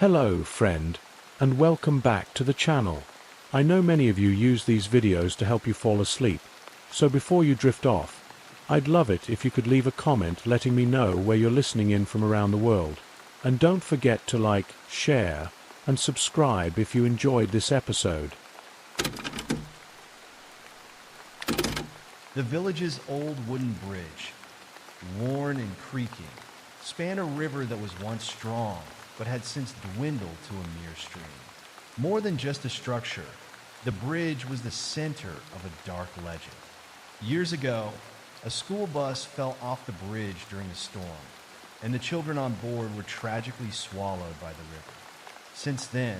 Hello, friend, and welcome back to the channel. I know many of you use these videos to help you fall asleep, so before you drift off, I'd love it if you could leave a comment letting me know where you're listening in from around the world. And don't forget to like, share, and subscribe if you enjoyed this episode. The village's old wooden bridge, worn and creaking, spanned a river that was once strong but had since dwindled to a mere stream. More than just a structure, the bridge was the center of a dark legend. Years ago, a school bus fell off the bridge during a storm, and the children on board were tragically swallowed by the river. Since then,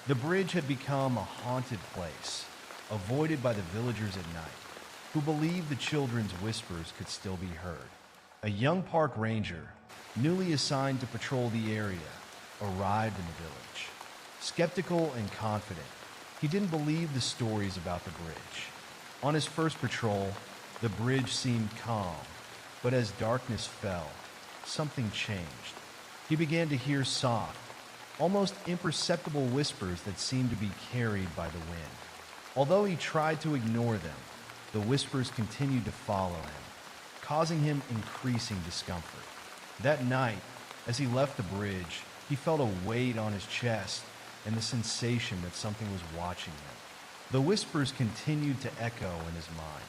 the bridge had become a haunted place, avoided by the villagers at night, who believed the children's whispers could still be heard. A young park ranger, newly assigned to patrol the area, arrived in the village. Skeptical and confident, he didn't believe the stories about the bridge. On his first patrol, the bridge seemed calm, but as darkness fell, something changed. He began to hear soft, almost imperceptible whispers that seemed to be carried by the wind. Although he tried to ignore them, the whispers continued to follow him, causing him increasing discomfort. That night, as he left the bridge, he felt a weight on his chest and the sensation that something was watching him. The whispers continued to echo in his mind,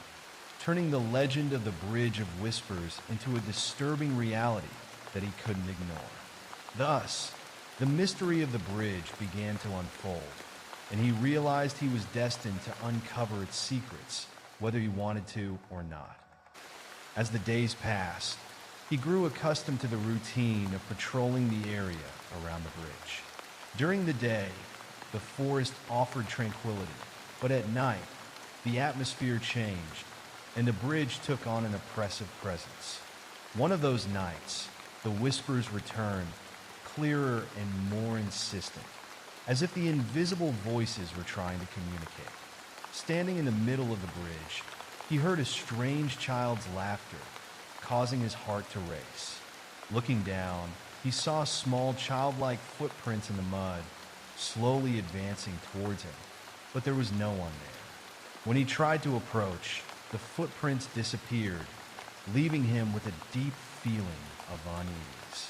turning the legend of the Bridge of Whispers into a disturbing reality that he couldn't ignore. Thus, the mystery of the bridge began to unfold, and he realized he was destined to uncover its secrets, whether he wanted to or not. As the days passed, he grew accustomed to the routine of patrolling the area around the bridge. During the day, the forest offered tranquility, but at night, the atmosphere changed, and the bridge took on an oppressive presence. One of those nights, the whispers returned, clearer and more insistent, as if the invisible voices were trying to communicate. Standing in the middle of the bridge, he heard a strange child's laughter, causing his heart to race. Looking down, he saw small childlike footprints in the mud, slowly advancing towards him, but there was no one there. When he tried to approach, the footprints disappeared, leaving him with a deep feeling of unease.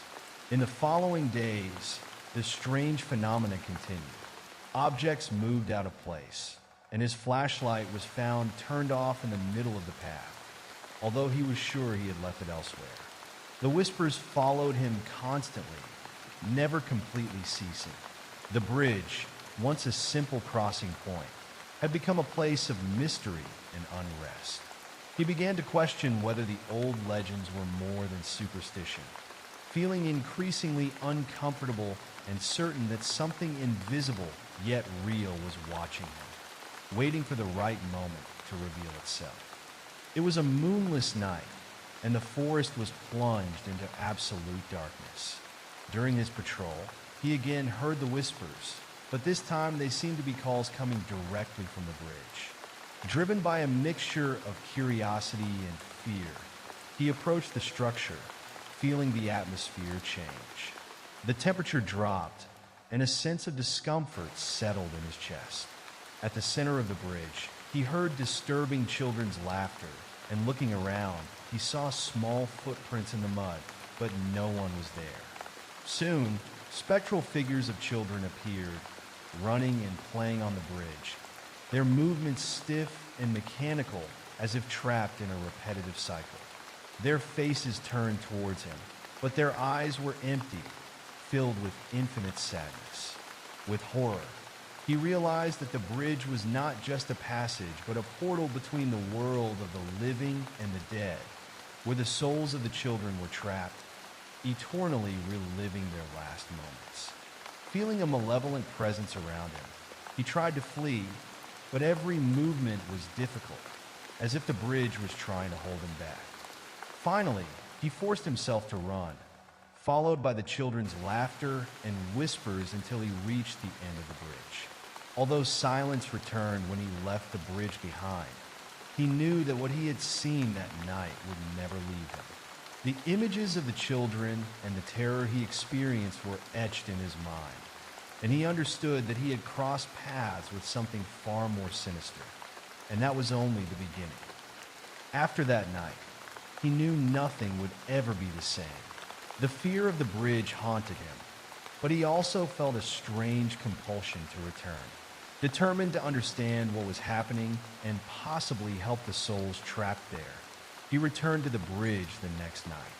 In the following days, the strange phenomena continued. Objects moved out of place, and his flashlight was found turned off in the middle of the path, although he was sure he had left it elsewhere. The whispers followed him constantly, never completely ceasing. The bridge, once a simple crossing point, had become a place of mystery and unrest. He began to question whether the old legends were more than superstition, feeling increasingly uncomfortable and certain that something invisible yet real was watching him, waiting for the right moment to reveal itself. It was a moonless night, and the forest was plunged into absolute darkness. During his patrol, he again heard the whispers, but this time they seemed to be calls coming directly from the bridge. Driven by a mixture of curiosity and fear, he approached the structure, feeling the atmosphere change. The temperature dropped, and a sense of discomfort settled in his chest. At the center of the bridge, he heard disturbing children's laughter, and looking around, he saw small footprints in the mud, but no one was there. Soon, spectral figures of children appeared, running and playing on the bridge, their movements stiff and mechanical as if trapped in a repetitive cycle. Their faces turned towards him, but their eyes were empty, filled with infinite sadness. With horror, he realized that the bridge was not just a passage, but a portal between the world of the living and the dead, where the souls of the children were trapped, eternally reliving their last moments. Feeling a malevolent presence around him, he tried to flee, but every movement was difficult, as if the bridge was trying to hold him back. Finally, he forced himself to run, followed by the children's laughter and whispers until he reached the end of the bridge. Although silence returned when he left the bridge behind, he knew that what he had seen that night would never leave him. The images of the children and the terror he experienced were etched in his mind, and he understood that he had crossed paths with something far more sinister, and that was only the beginning. After that night, he knew nothing would ever be the same. The fear of the bridge haunted him, but he also felt a strange compulsion to return. Determined to understand what was happening and possibly help the souls trapped there, he returned to the bridge the next night.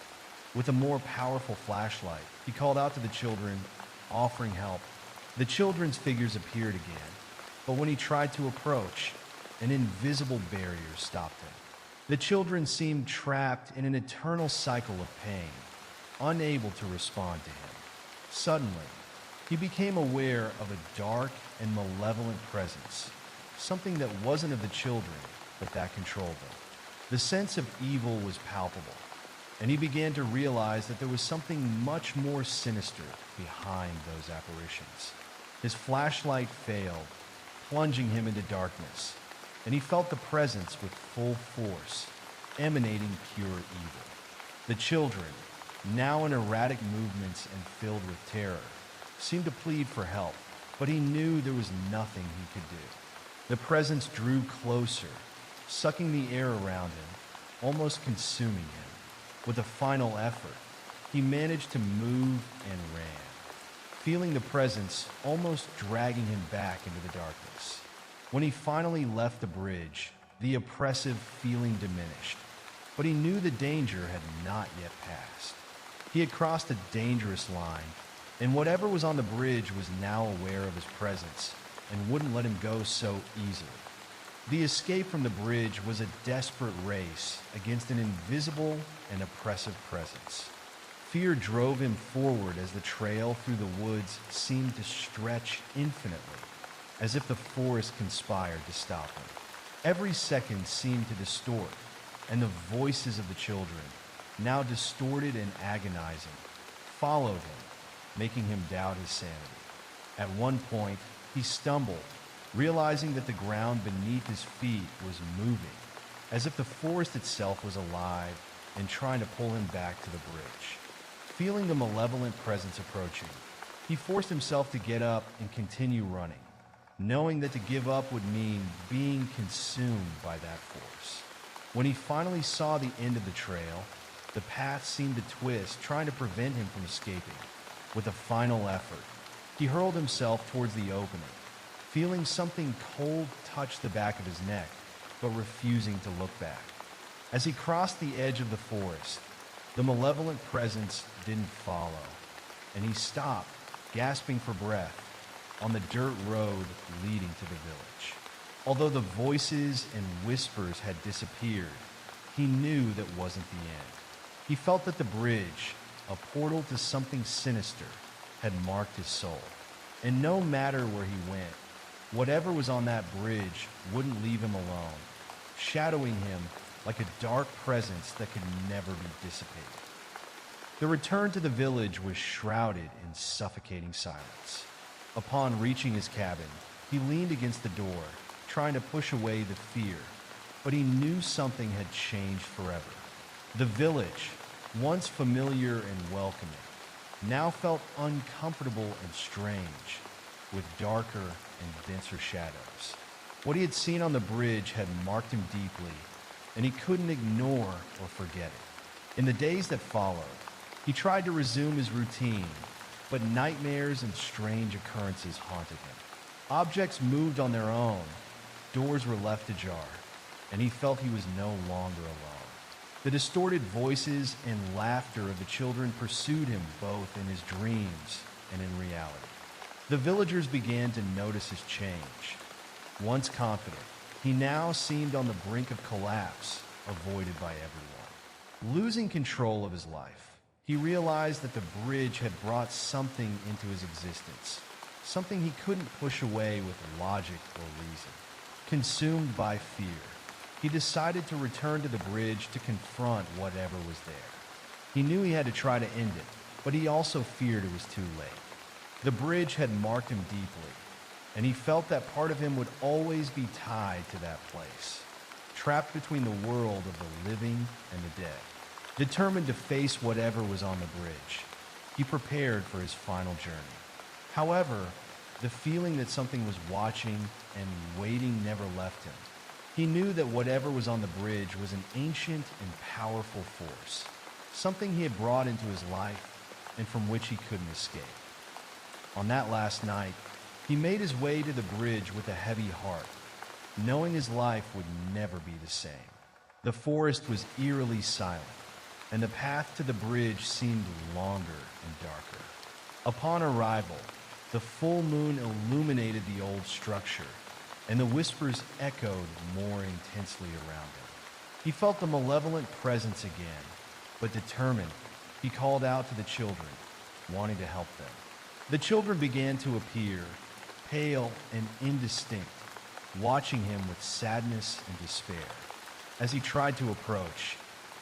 With a more powerful flashlight, he called out to the children, offering help. The children's figures appeared again, but when he tried to approach, an invisible barrier stopped him. The children seemed trapped in an eternal cycle of pain, unable to respond to him. Suddenly, he became aware of a dark and malevolent presence, something that wasn't of the children, but that controlled them. The sense of evil was palpable, and he began to realize that there was something much more sinister behind those apparitions. His flashlight failed, plunging him into darkness, and he felt the presence with full force, emanating pure evil. The children, now in erratic movements and filled with terror, seemed to plead for help, but he knew there was nothing he could do. The presence drew closer, sucking the air around him, almost consuming him. With a final effort, he managed to move and ran, feeling the presence almost dragging him back into the darkness. When he finally left the bridge, the oppressive feeling diminished, but he knew the danger had not yet passed. He had crossed a dangerous line, and whatever was on the bridge was now aware of his presence and wouldn't let him go so easily. The escape from the bridge was a desperate race against an invisible and oppressive presence. Fear drove him forward as the trail through the woods seemed to stretch infinitely, as if the forest conspired to stop him. Every second seemed to distort, and the voices of the children, now distorted and agonizing, followed him, making him doubt his sanity. At one point, he stumbled, realizing that the ground beneath his feet was moving, as if the forest itself was alive and trying to pull him back to the bridge. Feeling the malevolent presence approaching, he forced himself to get up and continue running, knowing that to give up would mean being consumed by that force. When he finally saw the end of the trail, the path seemed to twist, trying to prevent him from escaping. With a final effort, he hurled himself towards the opening, feeling something cold touch the back of his neck, but refusing to look back. As he crossed the edge of the forest, the malevolent presence didn't follow, and he stopped, gasping for breath, on the dirt road leading to the village. Although the voices and whispers had disappeared, he knew that wasn't the end. He felt that the bridge, a portal to something sinister, had marked his soul. And no matter where he went, whatever was on that bridge wouldn't leave him alone, shadowing him like a dark presence that could never be dissipated. The return to the village was shrouded in suffocating silence. Upon reaching his cabin, he leaned against the door, trying to push away the fear, but he knew something had changed forever. The village, once familiar and welcoming, now felt uncomfortable and strange, with darker and denser shadows. What he had seen on the bridge had marked him deeply, and he couldn't ignore or forget it. In the days that followed, he tried to resume his routine, but nightmares and strange occurrences haunted him. Objects moved on their own, doors were left ajar, and he felt he was no longer alone. The distorted voices and laughter of the children pursued him both in his dreams and in reality. The villagers began to notice his change. Once confident, he now seemed on the brink of collapse, avoided by everyone. Losing control of his life, he realized that the bridge had brought something into his existence, something he couldn't push away with logic or reason. Consumed by fear, he decided to return to the bridge to confront whatever was there. He knew he had to try to end it, but he also feared it was too late. The bridge had marked him deeply, and he felt that part of him would always be tied to that place, trapped between the world of the living and the dead. Determined to face whatever was on the bridge, he prepared for his final journey. However, The feeling that something was watching and waiting never left him. He knew that whatever was on the bridge was an ancient and powerful force, something he had brought into his life and from which he couldn't escape. On that last night, he made his way to the bridge with a heavy heart, knowing his life would never be the same. The forest was eerily silent, and the path to the bridge seemed longer and darker. Upon arrival, the full moon illuminated the old structure, and the whispers echoed more intensely around him. He felt the malevolent presence again, but determined, he called out to the children, wanting to help them. The children began to appear, pale and indistinct, watching him with sadness and despair. As he tried to approach,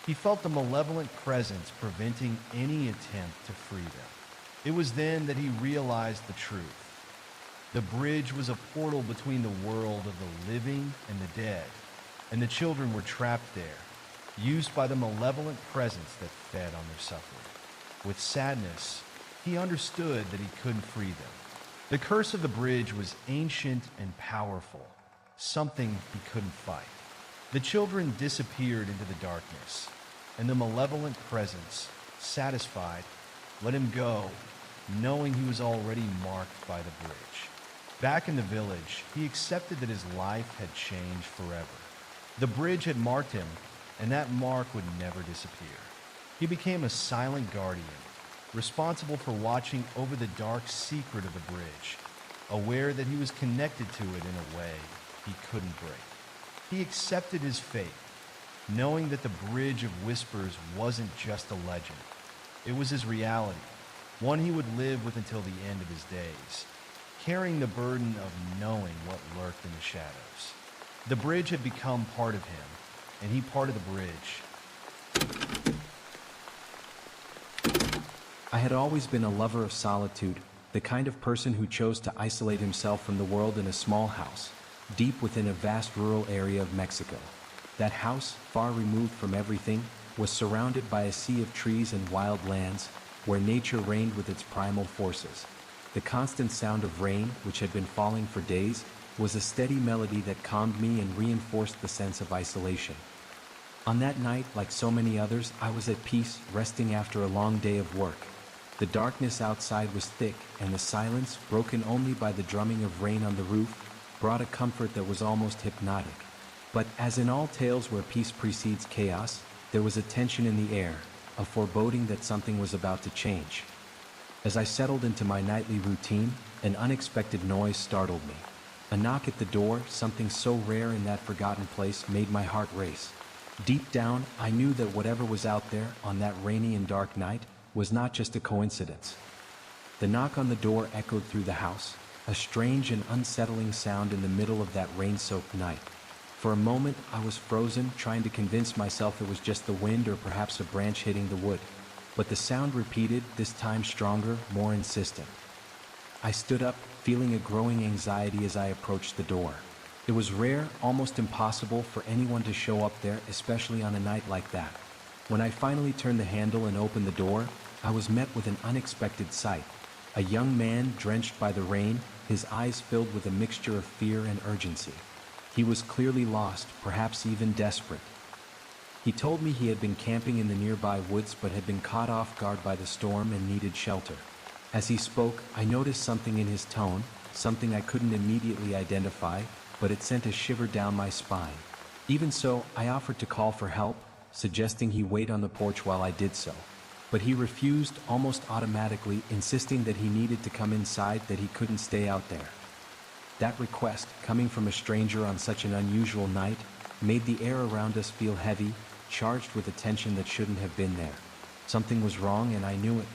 he felt the malevolent presence preventing any attempt to free them. It was then that he realized the truth. The bridge was a portal between the world of the living and the dead, and the children were trapped there, used by the malevolent presence that fed on their suffering. With sadness, he understood that he couldn't free them. The curse of the bridge was ancient and powerful, something he couldn't fight. The children disappeared into the darkness, and the malevolent presence, satisfied, let him go, knowing he was already marked by the bridge. Back in the village, he accepted that his life had changed forever. The bridge had marked him, and that mark would never disappear. He became a silent guardian, responsible for watching over the dark secret of the bridge, aware that he was connected to it in a way he couldn't break. He accepted his fate, knowing that the Bridge of Whispers wasn't just a legend. It was his reality, one he would live with until the end of his days, carrying the burden of knowing what lurked in the shadows. The bridge had become part of him, and he part of the bridge. I had always been a lover of solitude, the kind of person who chose to isolate himself from the world in a small house, deep within a vast rural area of Mexico. That house, far removed from everything, was surrounded by a sea of trees and wild lands, where nature reigned with its primal forces. The constant sound of rain, which had been falling for days, was a steady melody that calmed me and reinforced the sense of isolation. On that night, like so many others, I was at peace, resting after a long day of work. The darkness outside was thick, and the silence, broken only by the drumming of rain on the roof, brought a comfort that was almost hypnotic. But as in all tales where peace precedes chaos, there was a tension in the air, a foreboding that something was about to change. As I settled into my nightly routine, an unexpected noise startled me. A knock at the door, something so rare in that forgotten place, made my heart race. Deep down, I knew that whatever was out there on that rainy and dark night was not just a coincidence. The knock on the door echoed through the house, a strange and unsettling sound in the middle of that rain-soaked night. For a moment, I was frozen, trying to convince myself it was just the wind or perhaps a branch hitting the wood. But the sound repeated, this time stronger, more insistent. I stood up, feeling a growing anxiety as I approached the door. It was rare, almost impossible for anyone to show up there, especially on a night like that. When I finally turned the handle and opened the door, I was met with an unexpected sight. A young man drenched by the rain, his eyes filled with a mixture of fear and urgency. He was clearly lost, perhaps even desperate. He told me he had been camping in the nearby woods but had been caught off guard by the storm and needed shelter. As he spoke, I noticed something in his tone, something I couldn't immediately identify, but it sent a shiver down my spine. Even so, I offered to call for help, suggesting he wait on the porch while I did so. But he refused almost automatically, insisting that he needed to come inside, that he couldn't stay out there. That request, coming from a stranger on such an unusual night, made the air around us feel heavy, charged with a tension that shouldn't have been there. Something was wrong, and I knew it.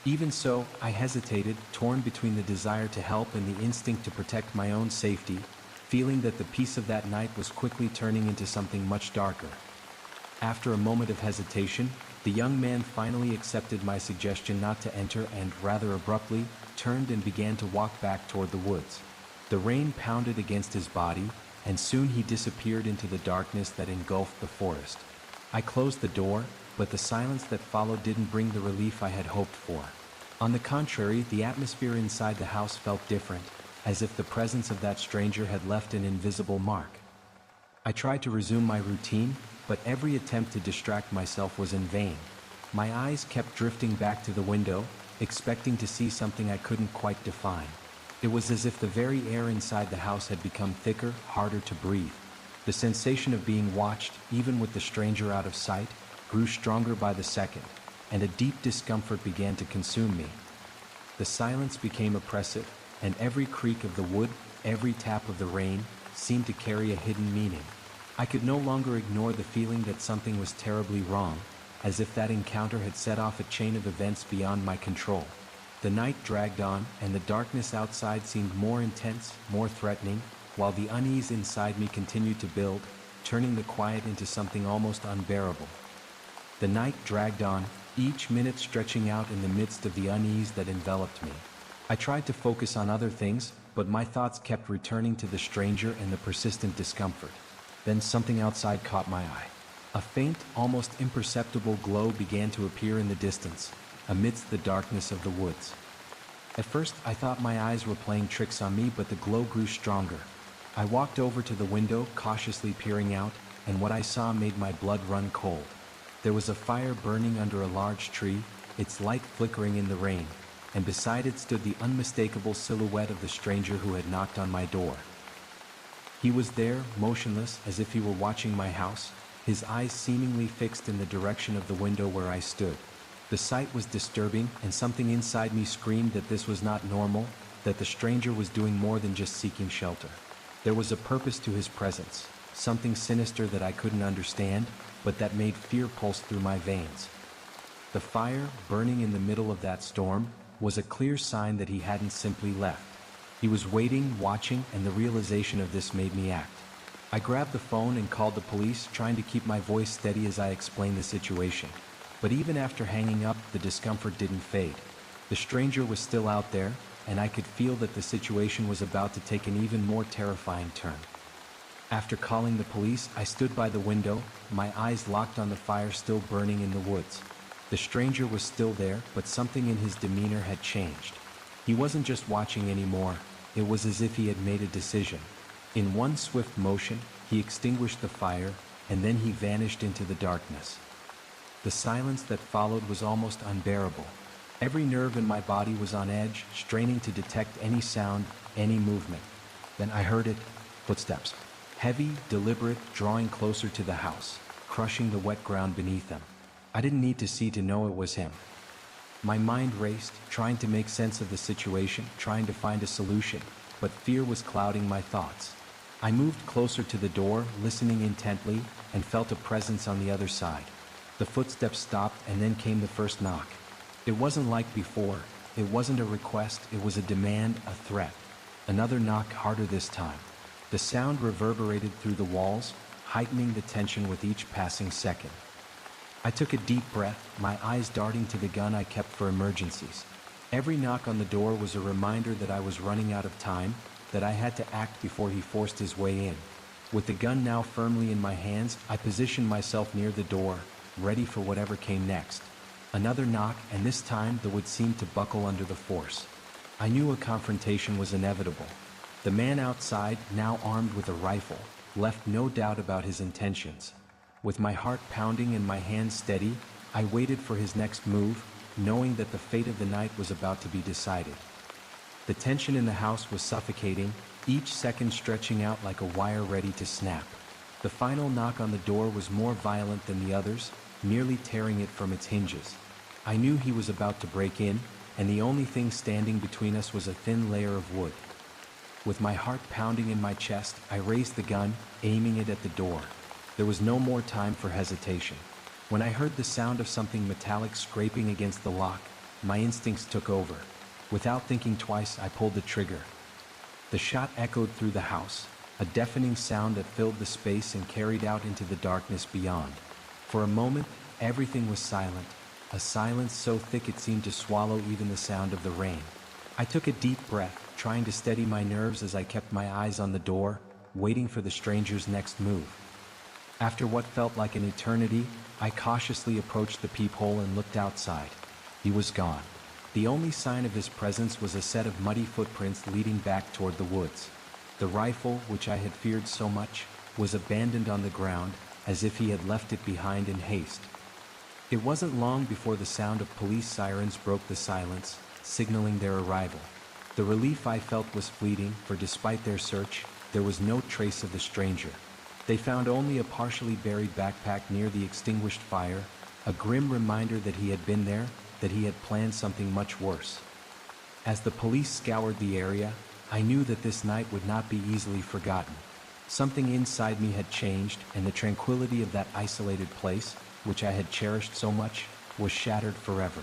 Even so, I hesitated, torn between the desire to help and the instinct to protect my own safety, feeling that the peace of that night was quickly turning into something much darker. After a moment of hesitation, the young man finally accepted my suggestion not to enter and, rather abruptly, turned and began to walk back toward the woods. The rain pounded against his body, and soon he disappeared into the darkness that engulfed the forest. I closed the door, but the silence that followed didn't bring the relief I had hoped for. On the contrary, the atmosphere inside the house felt different, as if the presence of that stranger had left an invisible mark. I tried to resume my routine, but every attempt to distract myself was in vain. My eyes kept drifting back to the window, expecting to see something I couldn't quite define. It was as if the very air inside the house had become thicker, harder to breathe. The sensation of being watched, even with the stranger out of sight, grew stronger by the second, and a deep discomfort began to consume me. The silence became oppressive, and every creak of the wood, every tap of the rain, seemed to carry a hidden meaning. I could no longer ignore the feeling that something was terribly wrong, as if that encounter had set off a chain of events beyond my control. The night dragged on, and the darkness outside seemed more intense, more threatening, while the unease inside me continued to build, turning the quiet into something almost unbearable. The night dragged on, each minute stretching out in the midst of the unease that enveloped me. I tried to focus on other things, but my thoughts kept returning to the stranger and the persistent discomfort. Then something outside caught my eye. A faint, almost imperceptible glow began to appear in the distance, amidst the darkness of the woods. At first, I thought my eyes were playing tricks on me, but the glow grew stronger. I walked over to the window, cautiously peering out, and what I saw made my blood run cold. There was a fire burning under a large tree, its light flickering in the rain, and beside it stood the unmistakable silhouette of the stranger who had knocked on my door. He was there, motionless, as if he were watching my house, his eyes seemingly fixed in the direction of the window where I stood. The sight was disturbing, and something inside me screamed that this was not normal, that the stranger was doing more than just seeking shelter. There was a purpose to his presence, something sinister that I couldn't understand, but that made fear pulse through my veins. The fire, burning in the middle of that storm, was a clear sign that he hadn't simply left. He was waiting, watching, and the realization of this made me act. I grabbed the phone and called the police, trying to keep my voice steady as I explained the situation. But even after hanging up, the discomfort didn't fade. The stranger was still out there, and I could feel that the situation was about to take an even more terrifying turn. After calling the police, I stood by the window, my eyes locked on the fire still burning in the woods. The stranger was still there, but something in his demeanor had changed. He wasn't just watching anymore, it was as if he had made a decision. In one swift motion, he extinguished the fire, and then he vanished into the darkness. The silence that followed was almost unbearable. Every nerve in my body was on edge, straining to detect any sound, any movement. Then I heard it, footsteps. Heavy, deliberate, drawing closer to the house, crushing the wet ground beneath them. I didn't need to see to know it was him. My mind raced, trying to make sense of the situation, trying to find a solution, but fear was clouding my thoughts. I moved closer to the door, listening intently, and felt a presence on the other side. The footsteps stopped, and then came the first knock. It wasn't like before. It wasn't a request, it was a demand, a threat. Another knock, harder this time. The sound reverberated through the walls, heightening the tension with each passing second. I took a deep breath, my eyes darting to the gun I kept for emergencies. Every knock on the door was a reminder that I was running out of time, that I had to act before he forced his way in. With the gun now firmly in my hands, I positioned myself near the door, ready for whatever came next. Another knock, and this time the wood seemed to buckle under the force. I knew a confrontation was inevitable. The man outside, now armed with a rifle, left no doubt about his intentions. With my heart pounding and my hands steady, I waited for his next move, knowing that the fate of the night was about to be decided. The tension in the house was suffocating, each second stretching out like a wire ready to snap. The final knock on the door was more violent than the others, nearly tearing it from its hinges. I knew he was about to break in, and the only thing standing between us was a thin layer of wood. With my heart pounding in my chest, I raised the gun, aiming it at the door. There was no more time for hesitation. When I heard the sound of something metallic scraping against the lock, my instincts took over. Without thinking twice, I pulled the trigger. The shot echoed through the house, a deafening sound that filled the space and carried out into the darkness beyond. For a moment, everything was silent, a silence so thick it seemed to swallow even the sound of the rain. I took a deep breath, trying to steady my nerves as I kept my eyes on the door, waiting for the stranger's next move. After what felt like an eternity, I cautiously approached the peephole and looked outside. He was gone. The only sign of his presence was a set of muddy footprints leading back toward the woods. The rifle, which I had feared so much, was abandoned on the ground, as if he had left it behind in haste. It wasn't long before the sound of police sirens broke the silence, signaling their arrival. The relief I felt was fleeting, for despite their search, there was no trace of the stranger. They found only a partially buried backpack near the extinguished fire, a grim reminder that he had been there, that he had planned something much worse. As the police scoured the area, I knew that this night would not be easily forgotten. Something inside me had changed, and the tranquility of that isolated place, which I had cherished so much, was shattered forever.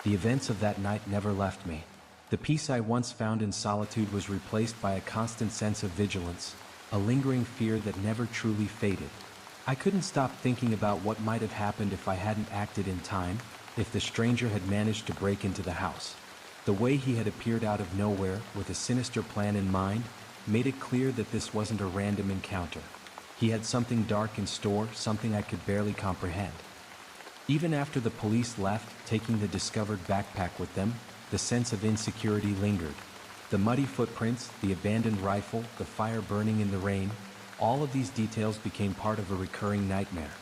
The events of that night never left me. The peace I once found in solitude was replaced by a constant sense of vigilance, a lingering fear that never truly faded. I couldn't stop thinking about what might have happened if I hadn't acted in time, if the stranger had managed to break into the house. The way he had appeared out of nowhere, with a sinister plan in mind, made it clear that this wasn't a random encounter. He had something dark in store, something I could barely comprehend. Even after the police left, taking the discovered backpack with them, the sense of insecurity lingered. The muddy footprints, the abandoned rifle, the fire burning in the rain, all of these details became part of a recurring nightmare.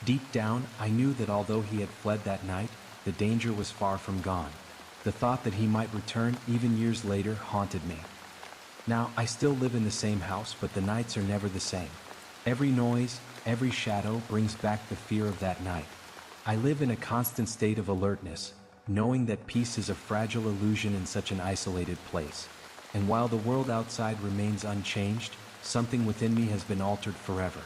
Deep down, I knew that although he had fled that night, the danger was far from gone. The thought that he might return even years later haunted me. Now, I still live in the same house, but the nights are never the same. Every noise, every shadow brings back the fear of that night. I live in a constant state of alertness, knowing that peace is a fragile illusion in such an isolated place. And while the world outside remains unchanged, something within me has been altered forever.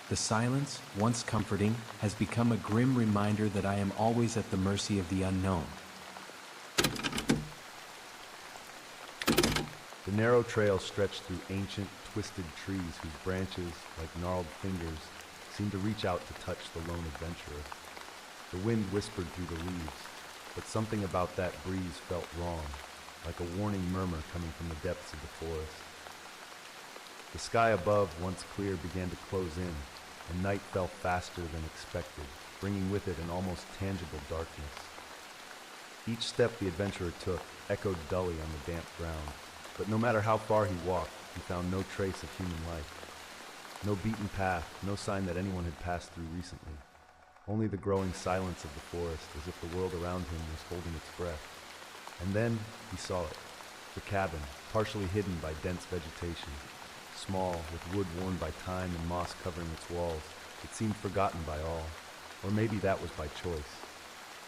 The silence, once comforting, has become a grim reminder that I am always at the mercy of the unknown. The narrow trail stretched through ancient, twisted trees whose branches, like gnarled fingers, seemed to reach out to touch the lone adventurer. The wind whispered through the leaves, but something about that breeze felt wrong, like a warning murmur coming from the depths of the forest. The sky above, once clear, began to close in, and night fell faster than expected, bringing with it an almost tangible darkness. Each step the adventurer took echoed dully on the damp ground, but no matter how far he walked, he found no trace of human life. No beaten path, no sign that anyone had passed through recently. Only the growing silence of the forest, as if the world around him was holding its breath. And then he saw it, the cabin, partially hidden by dense vegetation. Small, with wood worn by time and moss covering its walls, it seemed forgotten by all. Or maybe that was by choice.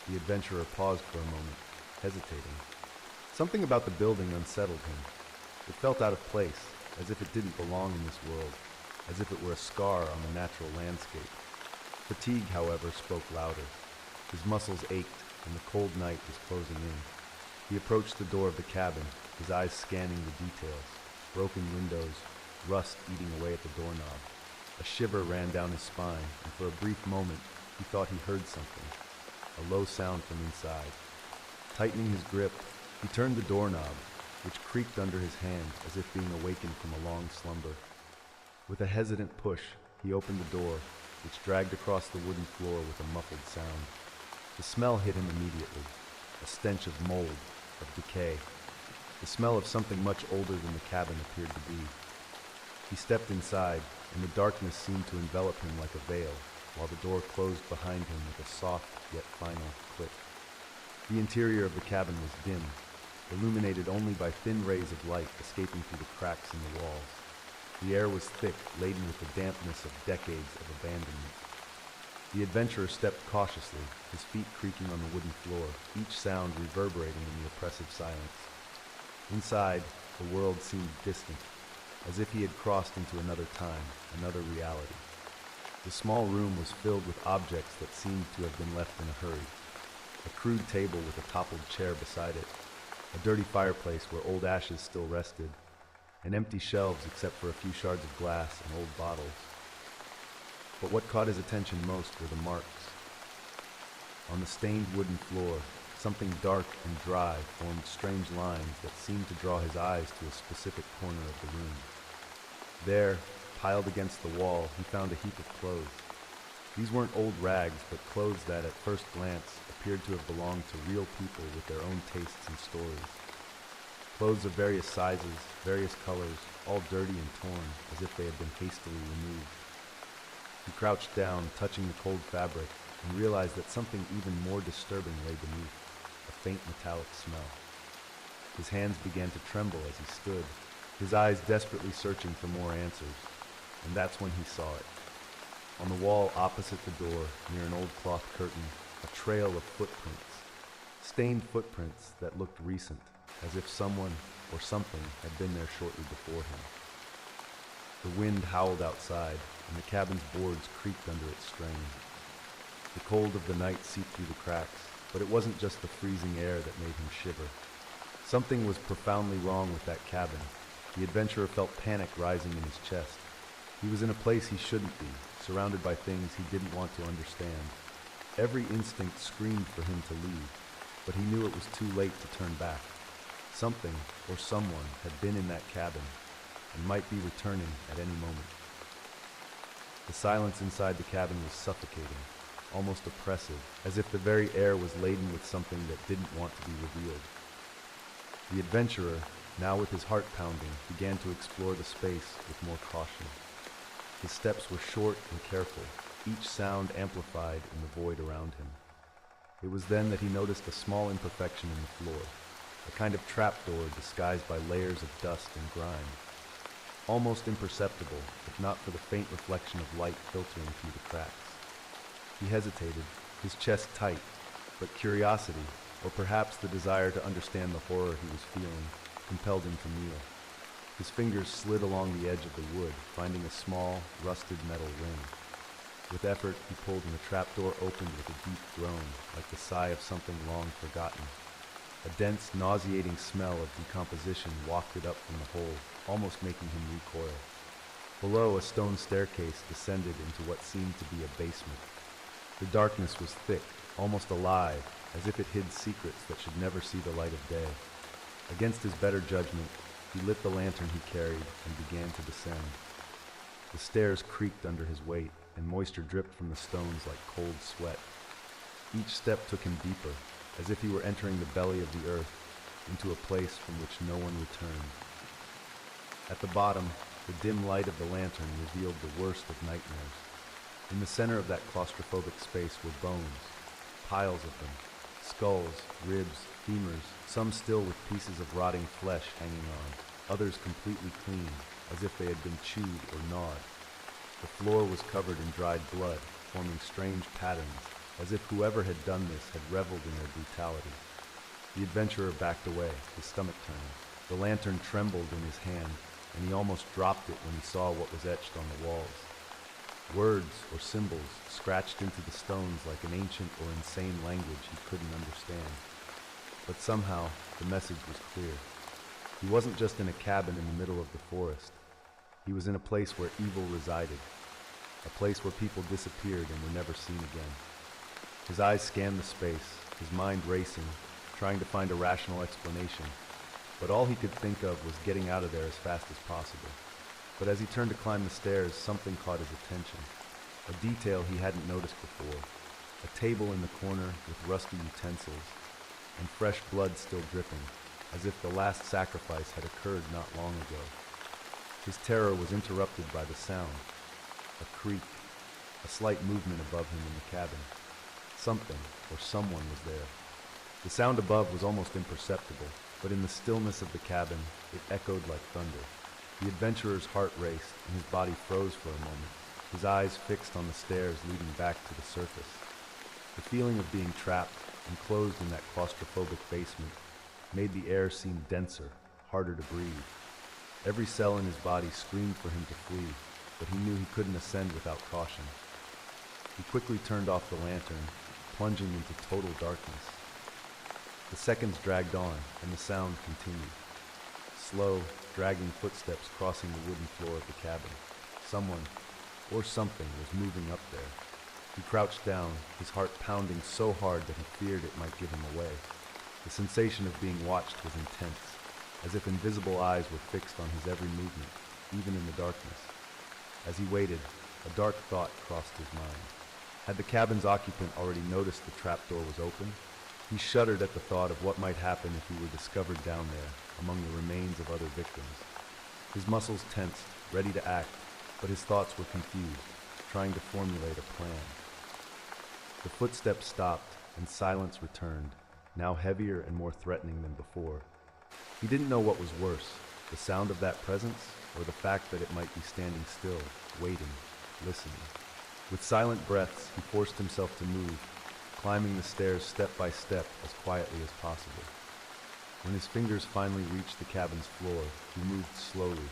The adventurer paused for a moment, hesitating. Something about the building unsettled him. It felt out of place, as if it didn't belong in this world, as if it were a scar on the natural landscape. Fatigue, however, spoke louder. His muscles ached, and the cold night was closing in. He approached the door of the cabin, his eyes scanning the details. Broken windows, rust eating away at the doorknob. A shiver ran down his spine, and for a brief moment, he thought he heard something. A low sound from inside. Tightening his grip, he turned the doorknob, which creaked under his hand as if being awakened from a long slumber. With a hesitant push, he opened the door, which dragged across the wooden floor with a muffled sound. The smell hit him immediately, a stench of mold, of decay. The smell of something much older than the cabin appeared to be. He stepped inside, and the darkness seemed to envelop him like a veil, while the door closed behind him with a soft yet final click. The interior of the cabin was dim, illuminated only by thin rays of light escaping through the cracks in the walls. The air was thick, laden with the dampness of decades of abandonment. The adventurer stepped cautiously, his feet creaking on the wooden floor, each sound reverberating in the oppressive silence. Inside, the world seemed distant, as if he had crossed into another time, another reality. The small room was filled with objects that seemed to have been left in a hurry. A crude table with a toppled chair beside it, a dirty fireplace where old ashes still rested, and empty shelves except for a few shards of glass and old bottles. But what caught his attention most were the marks. On the stained wooden floor, something dark and dry formed strange lines that seemed to draw his eyes to a specific corner of the room. There, piled against the wall, he found a heap of clothes. These weren't old rags, but clothes that, at first glance, appeared to have belonged to real people with their own tastes and stories. Clothes of various sizes, various colors, all dirty and torn, as if they had been hastily removed. He crouched down, touching the cold fabric, and realized that something even more disturbing lay beneath, a faint metallic smell. His hands began to tremble as he stood, his eyes desperately searching for more answers, and that's when he saw it. On the wall opposite the door, near an old cloth curtain, a trail of footprints, stained footprints that looked recent, as if someone or something had been there shortly before him. The wind howled outside, and the cabin's boards creaked under its strain. The cold of the night seeped through the cracks, but it wasn't just the freezing air that made him shiver. Something was profoundly wrong with that cabin. The adventurer felt panic rising in his chest. He was in a place he shouldn't be, surrounded by things he didn't want to understand. Every instinct screamed for him to leave, but he knew it was too late to turn back. Something or someone had been in that cabin and might be returning at any moment. The silence inside the cabin was suffocating, almost oppressive, as if the very air was laden with something that didn't want to be revealed. The adventurer, now with his heart pounding, began to explore the space with more caution. His steps were short and careful, each sound amplified in the void around him. It was then that he noticed a small imperfection in the floor, a kind of trapdoor disguised by layers of dust and grime. Almost imperceptible, if not for the faint reflection of light filtering through the cracks. He hesitated, his chest tight, but curiosity, or perhaps the desire to understand the horror he was feeling, compelled him to kneel. His fingers slid along the edge of the wood, finding a small, rusted metal ring. With effort, he pulled and the trapdoor opened with a deep groan, like the sigh of something long forgotten. A dense, nauseating smell of decomposition wafted up from the hole, almost making him recoil. Below, a stone staircase descended into what seemed to be a basement. The darkness was thick, almost alive, as if it hid secrets that should never see the light of day. Against his better judgment, he lit the lantern he carried and began to descend. The stairs creaked under his weight, and moisture dripped from the stones like cold sweat. Each step took him deeper, as if he were entering the belly of the earth, into a place from which no one returned. At the bottom, the dim light of the lantern revealed the worst of nightmares. In the center of that claustrophobic space were bones, piles of them, skulls, ribs, femurs, some still with pieces of rotting flesh hanging on, others completely clean, as if they had been chewed or gnawed. The floor was covered in dried blood, forming strange patterns, as if whoever had done this had reveled in their brutality. The adventurer backed away, his stomach turning. The lantern trembled in his hand, and he almost dropped it when he saw what was etched on the walls. Words or symbols scratched into the stones like an ancient or insane language he couldn't understand. But somehow, the message was clear. He wasn't just in a cabin in the middle of the forest. He was in a place where evil resided, a place where people disappeared and were never seen again. His eyes scanned the space, his mind racing, trying to find a rational explanation, but all he could think of was getting out of there as fast as possible. But as he turned to climb the stairs, something caught his attention, a detail he hadn't noticed before, a table in the corner with rusty utensils, and fresh blood still dripping, as if the last sacrifice had occurred not long ago. His terror was interrupted by the sound, a creak, a slight movement above him in the cabin. Something or someone was there. The sound above was almost imperceptible, but in the stillness of the cabin, it echoed like thunder. The adventurer's heart raced, and his body froze for a moment, his eyes fixed on the stairs leading back to the surface. The feeling of being trapped, enclosed in that claustrophobic basement, made the air seem denser, harder to breathe. Every cell in his body screamed for him to flee, but he knew he couldn't ascend without caution. He quickly turned off the lantern, plunging into total darkness. The seconds dragged on, and the sound continued. Slow, dragging footsteps crossing the wooden floor of the cabin. Someone, or something, was moving up there. He crouched down, his heart pounding so hard that he feared it might give him away. The sensation of being watched was intense, as if invisible eyes were fixed on his every movement, even in the darkness. As he waited, a dark thought crossed his mind. Had the cabin's occupant already noticed the trapdoor was open? He shuddered at the thought of what might happen if he were discovered down there, among the remains of other victims. His muscles tensed, ready to act, but his thoughts were confused, trying to formulate a plan. The footsteps stopped, and silence returned, now heavier and more threatening than before. He didn't know what was worse, the sound of that presence, or the fact that it might be standing still, waiting, listening. With silent breaths, he forced himself to move, climbing the stairs step by step as quietly as possible. When his fingers finally reached the cabin's floor, he moved slowly,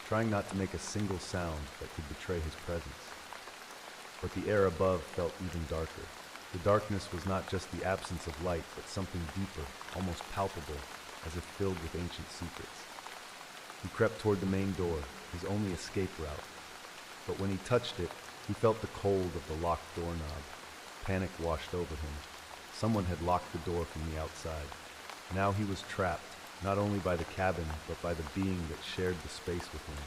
trying not to make a single sound that could betray his presence. But the air above felt even darker. The darkness was not just the absence of light, but something deeper, almost palpable, as if filled with ancient secrets. He crept toward the main door, his only escape route. But when he touched it, he felt the cold of the locked doorknob. Panic washed over him. Someone had locked the door from the outside. Now he was trapped, not only by the cabin, but by the being that shared the space with him.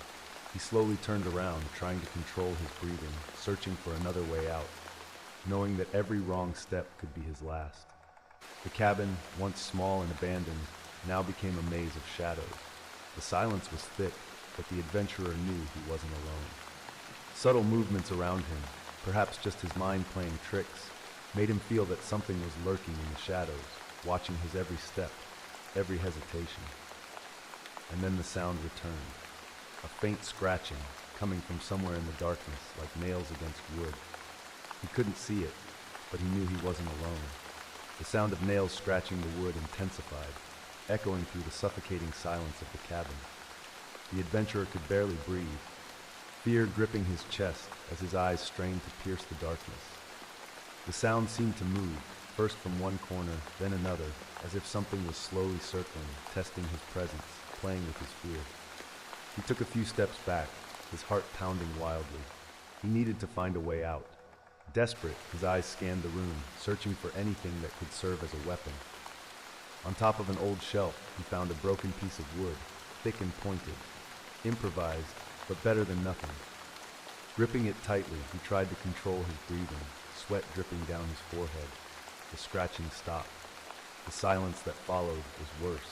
He slowly turned around, trying to control his breathing, searching for another way out, knowing that every wrong step could be his last. The cabin, once small and abandoned, now became a maze of shadows. The silence was thick, but the adventurer knew he wasn't alone. Subtle movements around him, perhaps just his mind playing tricks, made him feel that something was lurking in the shadows, watching his every step, every hesitation. And then the sound returned, a faint scratching coming from somewhere in the darkness like nails against wood. He couldn't see it, but he knew he wasn't alone. The sound of nails scratching the wood intensified, echoing through the suffocating silence of the cabin. The adventurer could barely breathe, fear gripping his chest as his eyes strained to pierce the darkness. The sound seemed to move, first from one corner, then another, as if something was slowly circling, testing his presence, playing with his fear. He took a few steps back, his heart pounding wildly. He needed to find a way out. Desperate, his eyes scanned the room, searching for anything that could serve as a weapon. On top of an old shelf, he found a broken piece of wood, thick and pointed, improvised, but better than nothing. Gripping it tightly, he tried to control his breathing, sweat dripping down his forehead. The scratching stopped. The silence that followed was worse.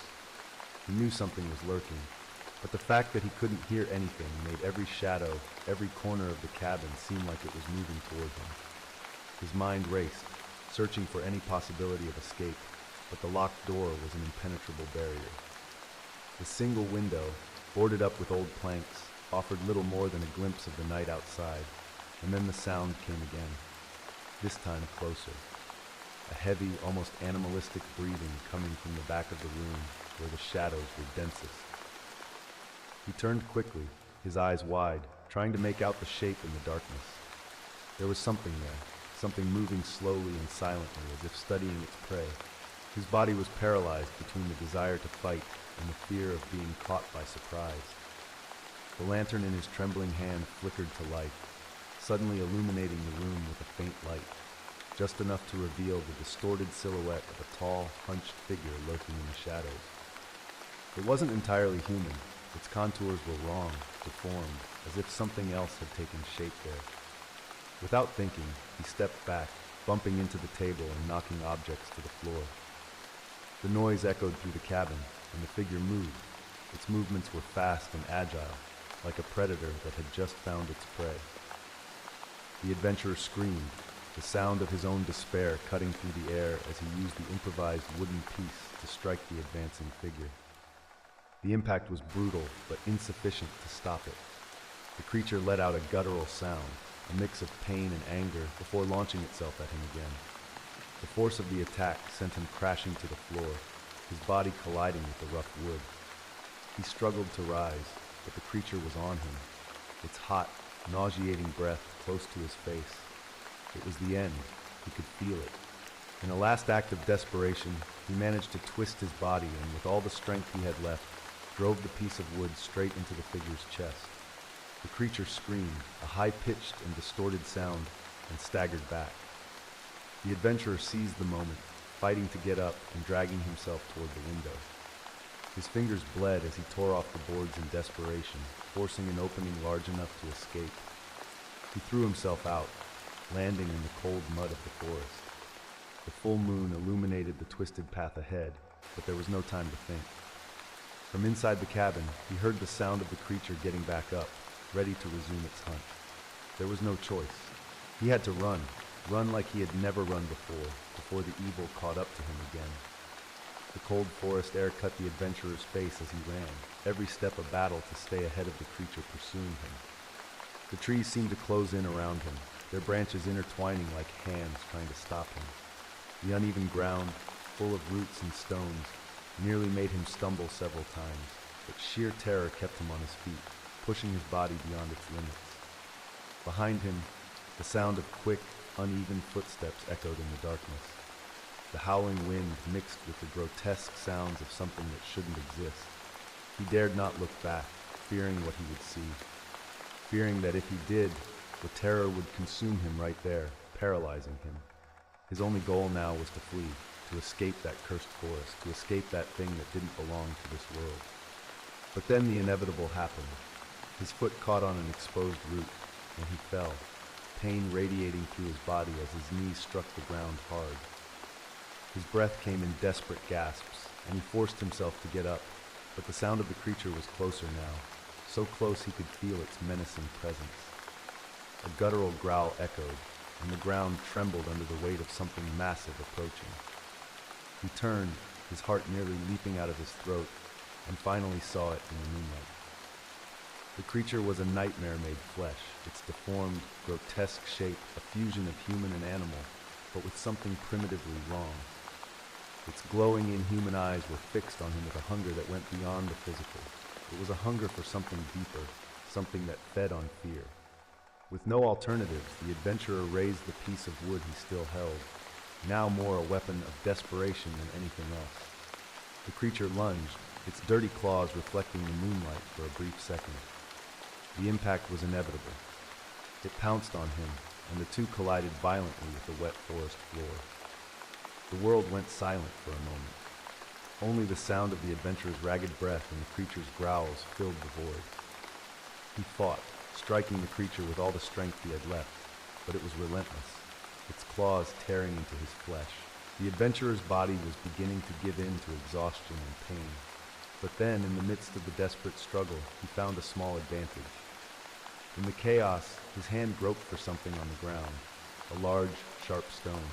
He knew something was lurking, but the fact that he couldn't hear anything made every shadow, every corner of the cabin seem like it was moving toward him. His mind raced, searching for any possibility of escape, but the locked door was an impenetrable barrier. The single window, boarded up with old planks, offered little more than a glimpse of the night outside, and then the sound came again, this time closer. A heavy, almost animalistic breathing coming from the back of the room where the shadows were densest. He turned quickly, his eyes wide, trying to make out the shape in the darkness. There was something there, something moving slowly and silently as if studying its prey. His body was paralyzed between the desire to fight and the fear of being caught by surprise. The lantern in his trembling hand flickered to life, suddenly illuminating the room with a faint light, just enough to reveal the distorted silhouette of a tall, hunched figure lurking in the shadows. It wasn't entirely human. Its contours were wrong, deformed, as if something else had taken shape there. Without thinking, he stepped back, bumping into the table and knocking objects to the floor. The noise echoed through the cabin, and the figure moved. Its movements were fast and agile, like a predator that had just found its prey. The adventurer screamed, the sound of his own despair cutting through the air as he used the improvised wooden piece to strike the advancing figure. The impact was brutal, but insufficient to stop it. The creature let out a guttural sound, a mix of pain and anger, before launching itself at him again. The force of the attack sent him crashing to the floor, his body colliding with the rough wood. He struggled to rise, but the creature was on him, its hot, nauseating breath close to his face. It was the end. He could feel it. In a last act of desperation, he managed to twist his body and, with all the strength he had left, drove the piece of wood straight into the figure's chest. The creature screamed, a high-pitched and distorted sound, and staggered back. The adventurer seized the moment, fighting to get up and dragging himself toward the window. His fingers bled as he tore off the boards in desperation, forcing an opening large enough to escape. He threw himself out, landing in the cold mud of the forest. The full moon illuminated the twisted path ahead, but there was no time to think. From inside the cabin, he heard the sound of the creature getting back up, ready to resume its hunt. There was no choice. He had to run like he had never run before the evil caught up to him again. The cold forest air cut the adventurer's face as he ran, every step a battle to stay ahead of the creature pursuing him. The trees seemed to close in around him, their branches intertwining like hands trying to stop him. The uneven ground, full of roots and stones, nearly made him stumble several times, but sheer terror kept him on his feet, pushing his body beyond its limits. Behind him, the sound of quick, uneven footsteps echoed in the darkness. The howling wind mixed with the grotesque sounds of something that shouldn't exist. He dared not look back, fearing what he would see. Fearing that if he did, the terror would consume him right there, paralyzing him. His only goal now was to flee, to escape that cursed forest, to escape that thing that didn't belong to this world. But then the inevitable happened. His foot caught on an exposed root, and he fell, pain radiating through his body as his knees struck the ground hard. His breath came in desperate gasps, and he forced himself to get up, but the sound of the creature was closer now, so close he could feel its menacing presence. A guttural growl echoed, and the ground trembled under the weight of something massive approaching. He turned, his heart nearly leaping out of his throat, and finally saw it in the moonlight. The creature was a nightmare made flesh, its deformed, grotesque shape a fusion of human and animal, but with something primitively wrong. Its glowing, inhuman eyes were fixed on him with a hunger that went beyond the physical. It was a hunger for something deeper, something that fed on fear. With no alternatives, the adventurer raised the piece of wood he still held, now more a weapon of desperation than anything else. The creature lunged, its dirty claws reflecting the moonlight for a brief second. The impact was inevitable. It pounced on him, and the two collided violently with the wet forest floor. The world went silent for a moment. Only the sound of the adventurer's ragged breath and the creature's growls filled the void. He fought, striking the creature with all the strength he had left, but it was relentless, its claws tearing into his flesh. The adventurer's body was beginning to give in to exhaustion and pain. But then, in the midst of the desperate struggle, he found a small advantage. In the chaos, his hand groped for something on the ground, a large, sharp stone.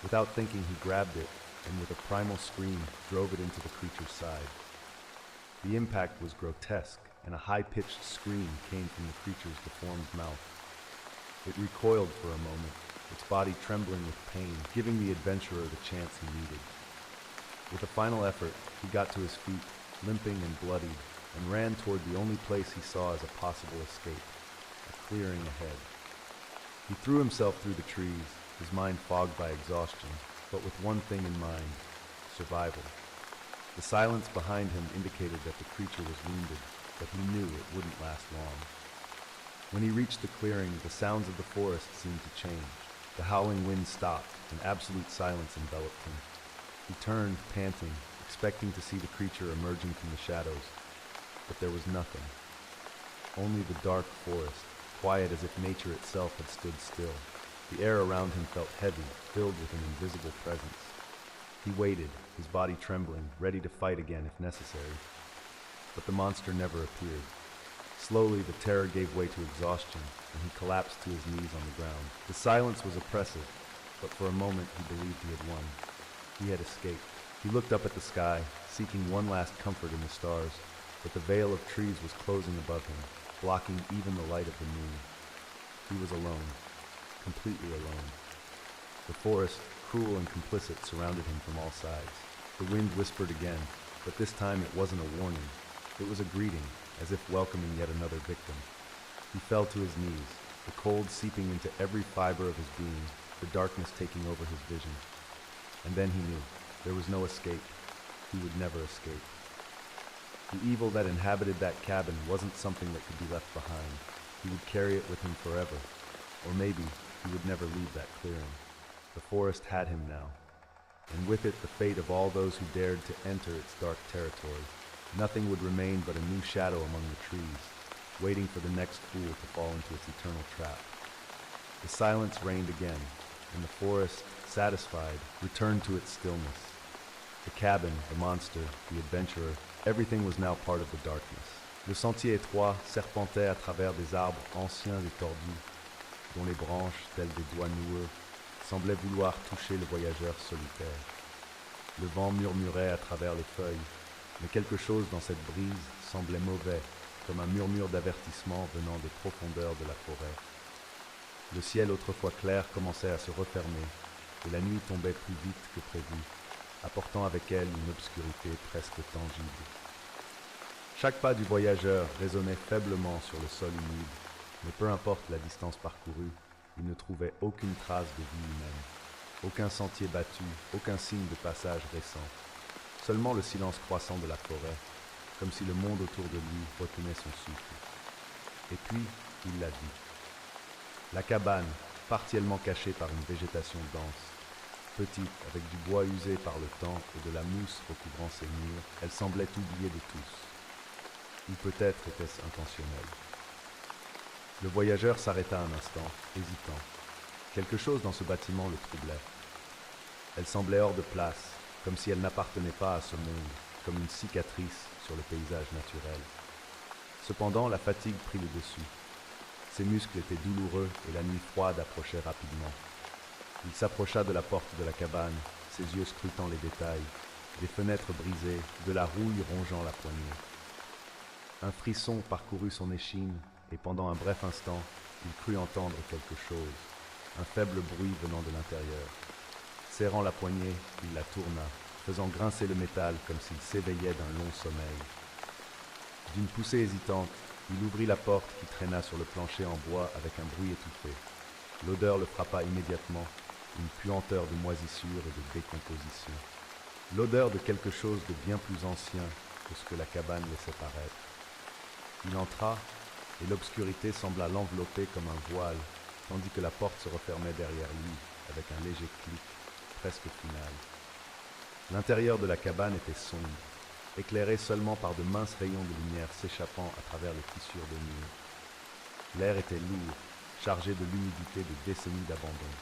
Without thinking, he grabbed it, and with a primal scream, drove it into the creature's side. The impact was grotesque, and a high-pitched scream came from the creature's deformed mouth. It recoiled for a moment, its body trembling with pain, giving the adventurer the chance he needed. With a final effort, he got to his feet, limping and bloodied, and ran toward the only place he saw as a possible escape, a clearing ahead. He threw himself through the trees, his mind fogged by exhaustion, but with one thing in mind: survival. The silence behind him indicated that the creature was wounded, but he knew it wouldn't last long. When he reached the clearing, the sounds of the forest seemed to change. The howling wind stopped, and absolute silence enveloped him. He turned, panting, expecting to see the creature emerging from the shadows, but there was nothing. Only the dark forest, quiet as if nature itself had stood still. The air around him felt heavy, filled with an invisible presence. He waited, his body trembling, ready to fight again if necessary. But the monster never appeared. Slowly, the terror gave way to exhaustion, and he collapsed to his knees on the ground. The silence was oppressive, but for a moment he believed he had won. He had escaped. He looked up at the sky, seeking one last comfort in the stars, but the veil of trees was closing above him, blocking even the light of the moon. He was alone, completely alone. The forest, cruel and complicit, surrounded him from all sides. The wind whispered again, but this time it wasn't a warning. It was a greeting, as if welcoming yet another victim. He fell to his knees, the cold seeping into every fiber of his being, the darkness taking over his vision. And then he knew. There was no escape. He would never escape. The evil that inhabited that cabin wasn't something that could be left behind. He would carry it with him forever. Or maybe he would never leave that clearing. The forest had him now, and with it the fate of all those who dared to enter its dark territory. Nothing would remain but a new shadow among the trees, waiting for the next fool to fall into its eternal trap. The silence reigned again, and the forest, satisfied, returned to its stillness. The cabin, the monster, the adventurer, everything was now part of the darkness. Le sentier étroit serpentait à travers des arbres anciens et tordus, dont les branches, telles des doigts noueux, semblaient vouloir toucher le voyageur solitaire. Le vent murmurait à travers les feuilles, mais quelque chose dans cette brise semblait mauvais, comme un murmure d'avertissement venant des profondeurs de la forêt. Le ciel autrefois clair commençait à se refermer, et la nuit tombait plus vite que prévu, apportant avec elle une obscurité presque tangible. Chaque pas du voyageur résonnait faiblement sur le sol humide, mais peu importe la distance parcourue, il ne trouvait aucune trace de vie humaine, aucun sentier battu, aucun signe de passage récent, seulement le silence croissant de la forêt, comme si le monde autour de lui retenait son souffle. Et puis, il la vit. La cabane, partiellement cachée par une végétation dense, petite, avec du bois usé par le temps et de la mousse recouvrant ses murs, elle semblait oubliée de tous. Ou peut-être était-ce intentionnel. Le voyageur s'arrêta un instant, hésitant. Quelque chose dans ce bâtiment le troublait. Elle semblait hors de place, comme si elle n'appartenait pas à ce monde, comme une cicatrice sur le paysage naturel. Cependant, la fatigue prit le dessus. Ses muscles étaient douloureux et la nuit froide approchait rapidement. Il s'approcha de la porte de la cabane, ses yeux scrutant les détails, des fenêtres brisées, de la rouille rongeant la poignée. Un frisson parcourut son échine et pendant un bref instant, il crut entendre quelque chose, un faible bruit venant de l'intérieur. Serrant la poignée, il la tourna, faisant grincer le métal comme s'il s'éveillait d'un long sommeil. D'une poussée hésitante, il ouvrit la porte qui traîna sur le plancher en bois avec un bruit étouffé. L'odeur le frappa immédiatement, une puanteur de moisissure et de décomposition. L'odeur de quelque chose de bien plus ancien que ce que la cabane laissait paraître. Il entra, et l'obscurité sembla l'envelopper comme un voile, tandis que la porte se refermait derrière lui, avec un léger clic, presque final. L'intérieur de la cabane était sombre, éclairé seulement par de minces rayons de lumière s'échappant à travers les fissures des murs. L'air était lourd, chargé de l'humidité de décennies d'abandon.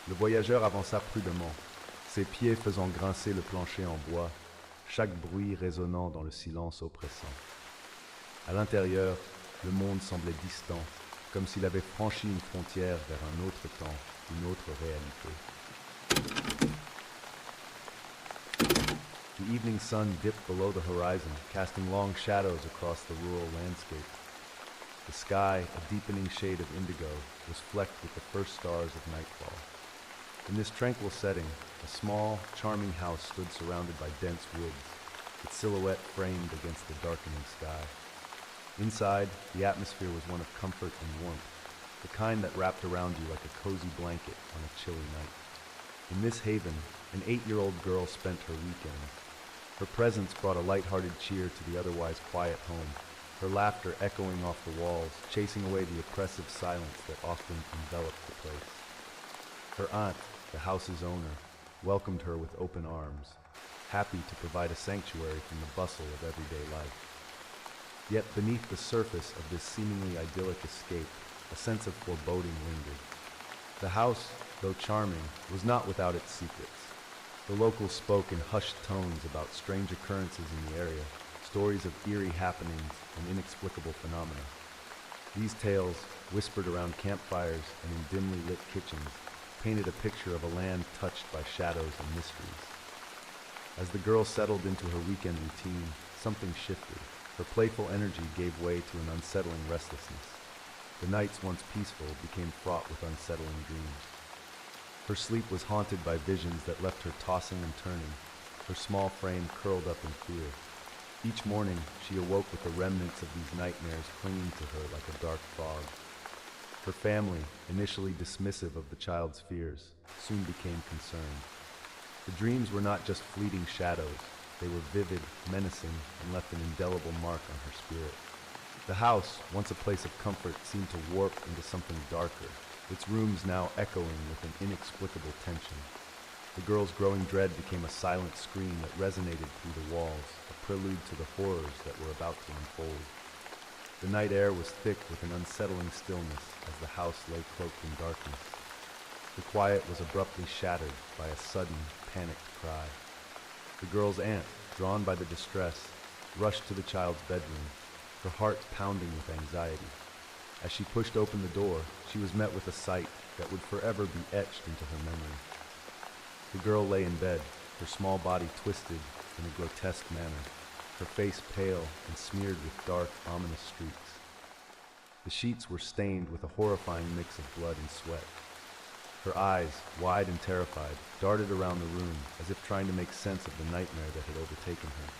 Le voyageur avança prudemment, ses pieds faisant grincer le plancher en bois, chaque bruit résonnant dans le silence oppressant. À l'intérieur, le monde semblait distant, comme s'il avait franchi une frontière vers un autre temps, une autre réalité. The evening sun dipped below the horizon, casting long shadows across the rural landscape. The sky, a deepening shade of indigo, was flecked with the first stars of nightfall. In this tranquil setting, a small, charming house stood surrounded by dense woods, its silhouette framed against the darkening sky. Inside, the atmosphere was one of comfort and warmth, the kind that wrapped around you like a cozy blanket on a chilly night. In this haven, an 8-year-old girl spent her weekend. Her presence brought a light-hearted cheer to the otherwise quiet home, her laughter echoing off the walls, chasing away the oppressive silence that often enveloped the place. Her aunt, the house's owner, welcomed her with open arms, happy to provide a sanctuary from the bustle of everyday life. Yet beneath the surface of this seemingly idyllic escape, a sense of foreboding lingered. The house, though charming, was not without its secrets. The locals spoke in hushed tones about strange occurrences in the area, stories of eerie happenings and inexplicable phenomena. These tales, whispered around campfires and in dimly lit kitchens, painted a picture of a land touched by shadows and mysteries. As the girl settled into her weekend routine, something shifted. Her playful energy gave way to an unsettling restlessness. The nights once peaceful became fraught with unsettling dreams. Her sleep was haunted by visions that left her tossing and turning, her small frame curled up in fear. Each morning, she awoke with the remnants of these nightmares clinging to her like a dark fog. Her family, initially dismissive of the child's fears, soon became concerned. The dreams were not just fleeting shadows. They were vivid, menacing, and left an indelible mark on her spirit. The house, once a place of comfort, seemed to warp into something darker, its rooms now echoing with an inexplicable tension. The girl's growing dread became a silent scream that resonated through the walls, a prelude to the horrors that were about to unfold. The night air was thick with an unsettling stillness as the house lay cloaked in darkness. The quiet was abruptly shattered by a sudden, panicked cry. The girl's aunt, drawn by the distress, rushed to the child's bedroom, her heart pounding with anxiety. As she pushed open the door, she was met with a sight that would forever be etched into her memory. The girl lay in bed, her small body twisted in a grotesque manner, her face pale and smeared with dark, ominous streaks. The sheets were stained with a horrifying mix of blood and sweat. Her eyes, wide and terrified, darted around the room as if trying to make sense of the nightmare that had overtaken her.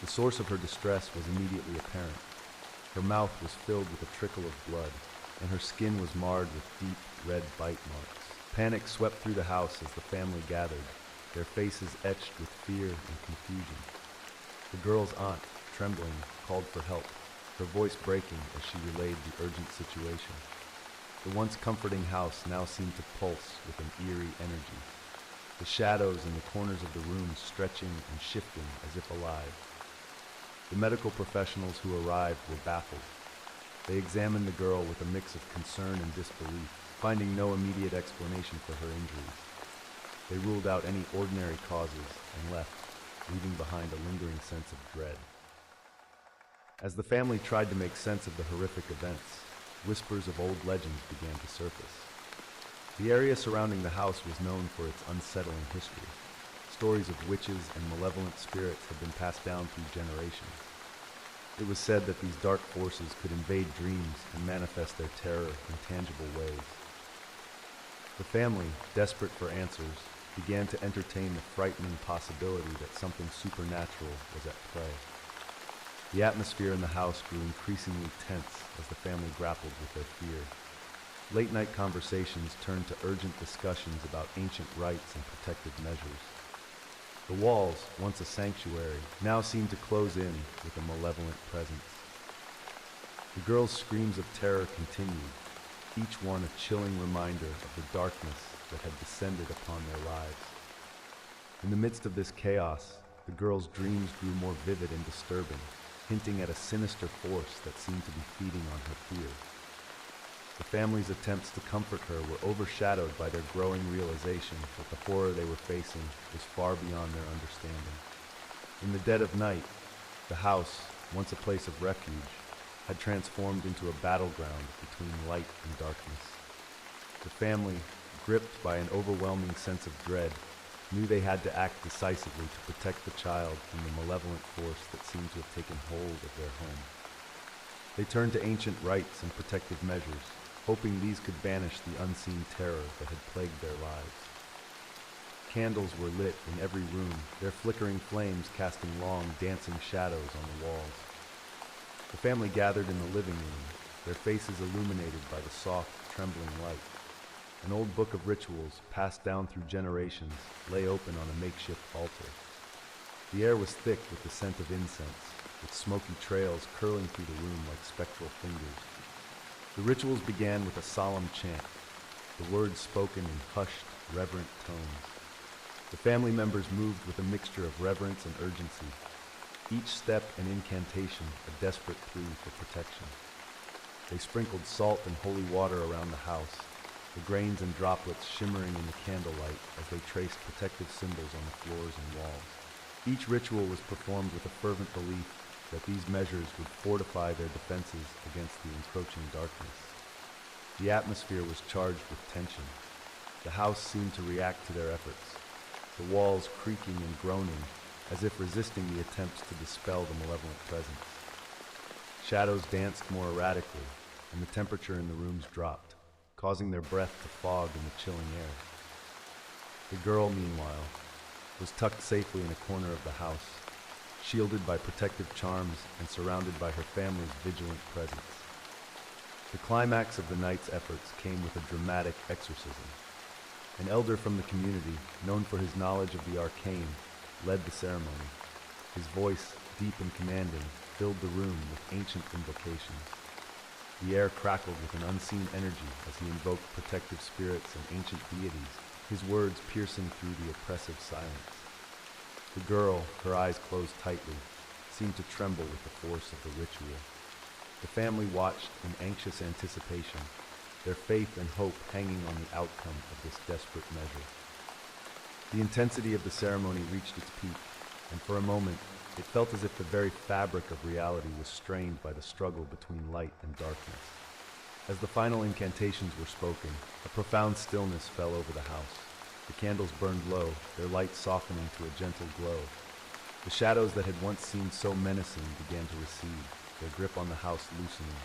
The source of her distress was immediately apparent. Her mouth was filled with a trickle of blood, and her skin was marred with deep, red bite marks. Panic swept through the house as the family gathered, their faces etched with fear and confusion. The girl's aunt, trembling, called for help, her voice breaking as she relayed the urgent situation. The once comforting house now seemed to pulse with an eerie energy, the shadows in the corners of the room stretching and shifting as if alive. The medical professionals who arrived were baffled. They examined the girl with a mix of concern and disbelief, finding no immediate explanation for her injuries. They ruled out any ordinary causes and left, leaving behind a lingering sense of dread. As the family tried to make sense of the horrific events, whispers of old legends began to surface. The area surrounding the house was known for its unsettling history. Stories of witches and malevolent spirits had been passed down through generations. It was said that these dark forces could invade dreams and manifest their terror in tangible ways. The family, desperate for answers, began to entertain the frightening possibility that something supernatural was at play. The atmosphere in the house grew increasingly tense as the family grappled with their fear. Late-night conversations turned to urgent discussions about ancient rites and protective measures. The walls, once a sanctuary, now seemed to close in with a malevolent presence. The girls' screams of terror continued, each one a chilling reminder of the darkness that had descended upon their lives. In the midst of this chaos, the girls' dreams grew more vivid and disturbing, hinting at a sinister force that seemed to be feeding on her fear. The family's attempts to comfort her were overshadowed by their growing realization that the horror they were facing was far beyond their understanding. In the dead of night, the house, once a place of refuge, had transformed into a battleground between light and darkness. The family, gripped by an overwhelming sense of dread, knew they had to act decisively to protect the child from the malevolent force that seemed to have taken hold of their home. They turned to ancient rites and protective measures, hoping these could banish the unseen terror that had plagued their lives. Candles were lit in every room, their flickering flames casting long, dancing shadows on the walls. The family gathered in the living room, their faces illuminated by the soft, trembling light. An old book of rituals, passed down through generations, lay open on a makeshift altar. The air was thick with the scent of incense, with smoky trails curling through the room like spectral fingers. The rituals began with a solemn chant, the words spoken in hushed, reverent tones. The family members moved with a mixture of reverence and urgency, each step an incantation, a desperate plea for protection. They sprinkled salt and holy water around the house, the grains and droplets shimmering in the candlelight as they traced protective symbols on the floors and walls. Each ritual was performed with a fervent belief that these measures would fortify their defenses against the encroaching darkness. The atmosphere was charged with tension. The house seemed to react to their efforts, the walls creaking and groaning as if resisting the attempts to dispel the malevolent presence. Shadows danced more erratically, and the temperature in the rooms dropped, causing their breath to fog in the chilling air. The girl, meanwhile, was tucked safely in a corner of the house, shielded by protective charms and surrounded by her family's vigilant presence. The climax of the night's efforts came with a dramatic exorcism. An elder from the community, known for his knowledge of the arcane, led the ceremony. His voice, deep and commanding, filled the room with ancient invocations. The air crackled with an unseen energy as he invoked protective spirits and ancient deities, his words piercing through the oppressive silence. The girl, her eyes closed tightly, seemed to tremble with the force of the ritual. The family watched in anxious anticipation, their faith and hope hanging on the outcome of this desperate measure. The intensity of the ceremony reached its peak, and for a moment, it felt as if the very fabric of reality was strained by the struggle between light and darkness. As the final incantations were spoken, a profound stillness fell over the house. The candles burned low, their light softening to a gentle glow. The shadows that had once seemed so menacing began to recede, their grip on the house loosening.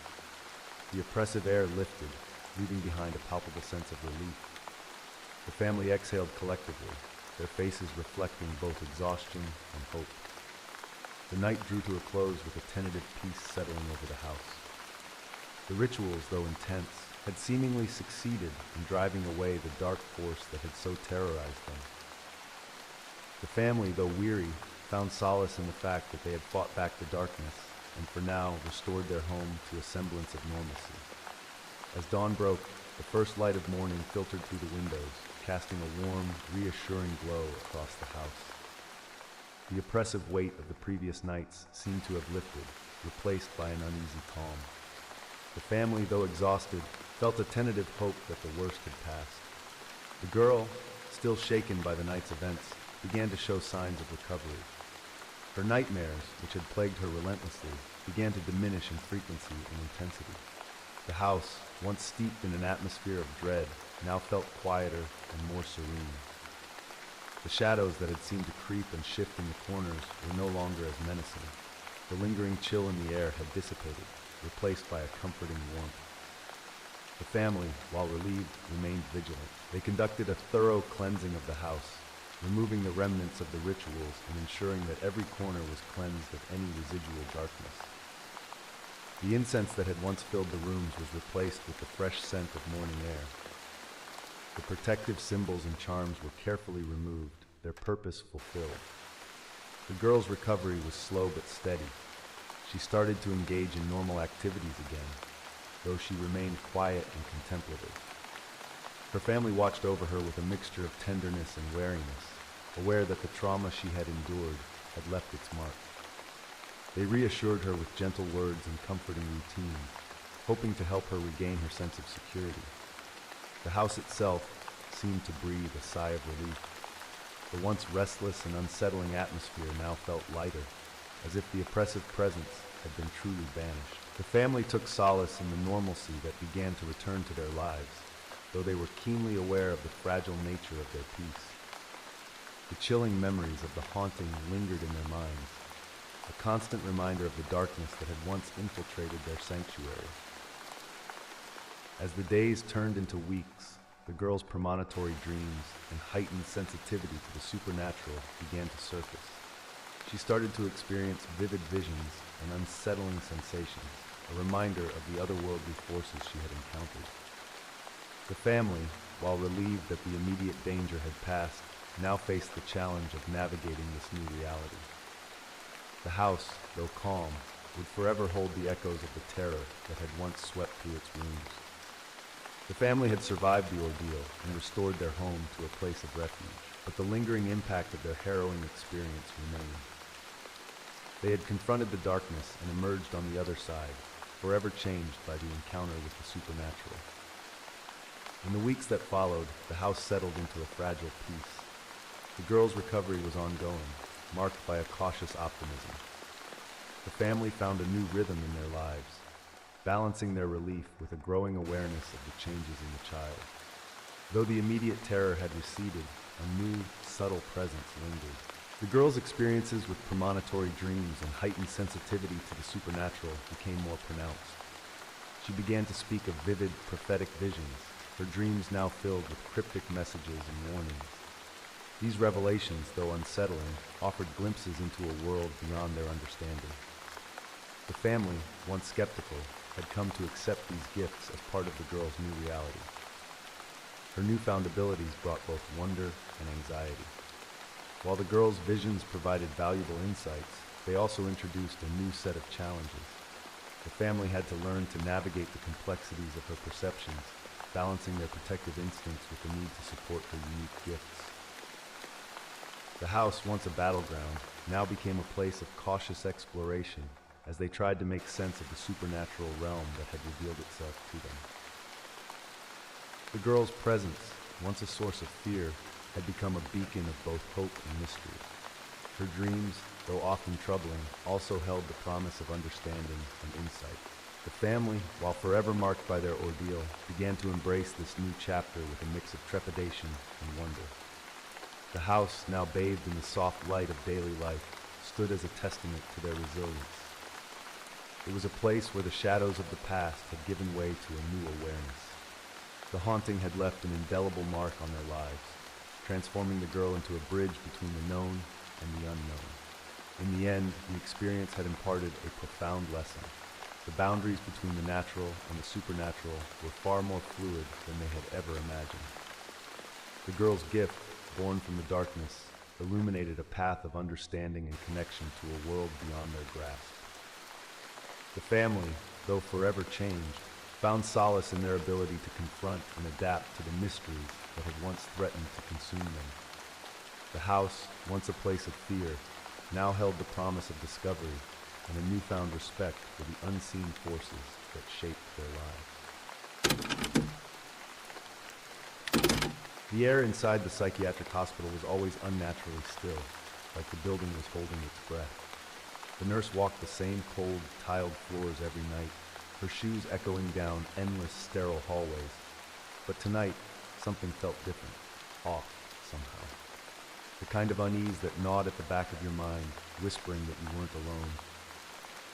The oppressive air lifted, leaving behind a palpable sense of relief. The family exhaled collectively, their faces reflecting both exhaustion and hope. The night drew to a close with a tentative peace settling over the house. The rituals, though intense, had seemingly succeeded in driving away the dark force that had so terrorized them. The family, though weary, found solace in the fact that they had fought back the darkness and for now restored their home to a semblance of normalcy. As dawn broke, the first light of morning filtered through the windows, casting a warm, reassuring glow across the house. The oppressive weight of the previous nights seemed to have lifted, replaced by an uneasy calm. The family, though exhausted, felt a tentative hope that the worst had passed. The girl, still shaken by the night's events, began to show signs of recovery. Her nightmares, which had plagued her relentlessly, began to diminish in frequency and intensity. The house, once steeped in an atmosphere of dread, now felt quieter and more serene. The shadows that had seemed to creep and shift in the corners were no longer as menacing. The lingering chill in the air had dissipated, replaced by a comforting warmth. The family, while relieved, remained vigilant. They conducted a thorough cleansing of the house, removing the remnants of the rituals and ensuring that every corner was cleansed of any residual darkness. The incense that had once filled the rooms was replaced with the fresh scent of morning air. The protective symbols and charms were carefully removed, their purpose fulfilled. The girl's recovery was slow but steady. She started to engage in normal activities again, though she remained quiet and contemplative. Her family watched over her with a mixture of tenderness and wariness, aware that the trauma she had endured had left its mark. They reassured her with gentle words and comforting routines, hoping to help her regain her sense of security. The house itself seemed to breathe a sigh of relief. The once restless and unsettling atmosphere now felt lighter, as if the oppressive presence had been truly banished. The family took solace in the normalcy that began to return to their lives, though they were keenly aware of the fragile nature of their peace. The chilling memories of the haunting lingered in their minds, a constant reminder of the darkness that had once infiltrated their sanctuary. As the days turned into weeks, the girl's premonitory dreams and heightened sensitivity to the supernatural began to surface. She started to experience vivid visions and unsettling sensations, a reminder of the otherworldly forces she had encountered. The family, while relieved that the immediate danger had passed, now faced the challenge of navigating this new reality. The house, though calm, would forever hold the echoes of the terror that had once swept through its rooms. The family had survived the ordeal and restored their home to a place of refuge, but the lingering impact of their harrowing experience remained. They had confronted the darkness and emerged on the other side, forever changed by the encounter with the supernatural. In the weeks that followed, the house settled into a fragile peace. The girl's recovery was ongoing, marked by a cautious optimism. The family found a new rhythm in their lives, balancing their relief with a growing awareness of the changes in the child. Though the immediate terror had receded, a new, subtle presence lingered. The girl's experiences with premonitory dreams and heightened sensitivity to the supernatural became more pronounced. She began to speak of vivid, prophetic visions, her dreams now filled with cryptic messages and warnings. These revelations, though unsettling, offered glimpses into a world beyond their understanding. The family, once skeptical, had come to accept these gifts as part of the girl's new reality. Her newfound abilities brought both wonder and anxiety. While the girl's visions provided valuable insights, they also introduced a new set of challenges. The family had to learn to navigate the complexities of her perceptions, balancing their protective instincts with the need to support her unique gifts. The house, once a battleground, now became a place of cautious exploration, as they tried to make sense of the supernatural realm that had revealed itself to them. The girl's presence, once a source of fear, had become a beacon of both hope and mystery. Her dreams, though often troubling, also held the promise of understanding and insight. The family, while forever marked by their ordeal, began to embrace this new chapter with a mix of trepidation and wonder. The house, now bathed in the soft light of daily life, stood as a testament to their resilience. It was a place where the shadows of the past had given way to a new awareness. The haunting had left an indelible mark on their lives, transforming the girl into a bridge between the known and the unknown. In the end, the experience had imparted a profound lesson. The boundaries between the natural and the supernatural were far more fluid than they had ever imagined. The girl's gift, born from the darkness, illuminated a path of understanding and connection to a world beyond their grasp. The family, though forever changed, found solace in their ability to confront and adapt to the mysteries that had once threatened to consume them. The house, once a place of fear, now held the promise of discovery and a newfound respect for the unseen forces that shaped their lives. The air inside the psychiatric hospital was always unnaturally still, like the building was holding its breath. The nurse walked the same cold, tiled floors every night, her shoes echoing down endless, sterile hallways. But tonight, something felt different, off somehow. The kind of unease that gnawed at the back of your mind, whispering that you weren't alone.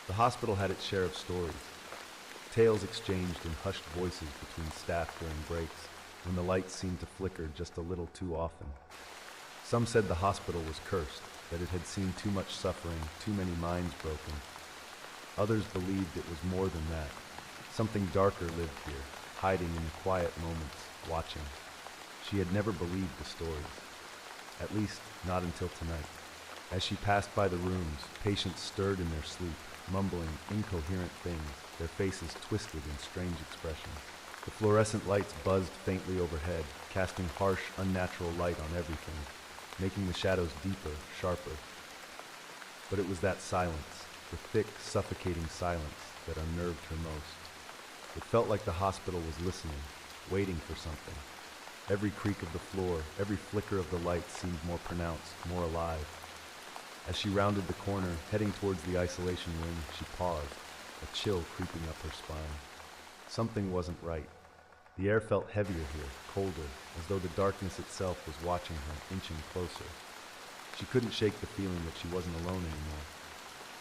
The hospital had its share of stories, tales exchanged in hushed voices between staff during breaks, when the lights seemed to flicker just a little too often. Some said the hospital was cursed, that it had seen too much suffering, too many minds broken. Others believed it was more than that. Something darker lived here, hiding in the quiet moments, watching. She had never believed the stories. At least, not until tonight. As she passed by the rooms, patients stirred in their sleep, mumbling incoherent things, their faces twisted in strange expressions. The fluorescent lights buzzed faintly overhead, casting harsh, unnatural light on everything, making the shadows deeper, sharper. But it was that silence, the thick, suffocating silence, that unnerved her most. It felt like the hospital was listening, waiting for something. Every creak of the floor, every flicker of the light seemed more pronounced, more alive. As she rounded the corner, heading towards the isolation wing, she paused, a chill creeping up her spine. Something wasn't right. The air felt heavier here, colder, as though the darkness itself was watching her, inching closer. She couldn't shake the feeling that she wasn't alone anymore.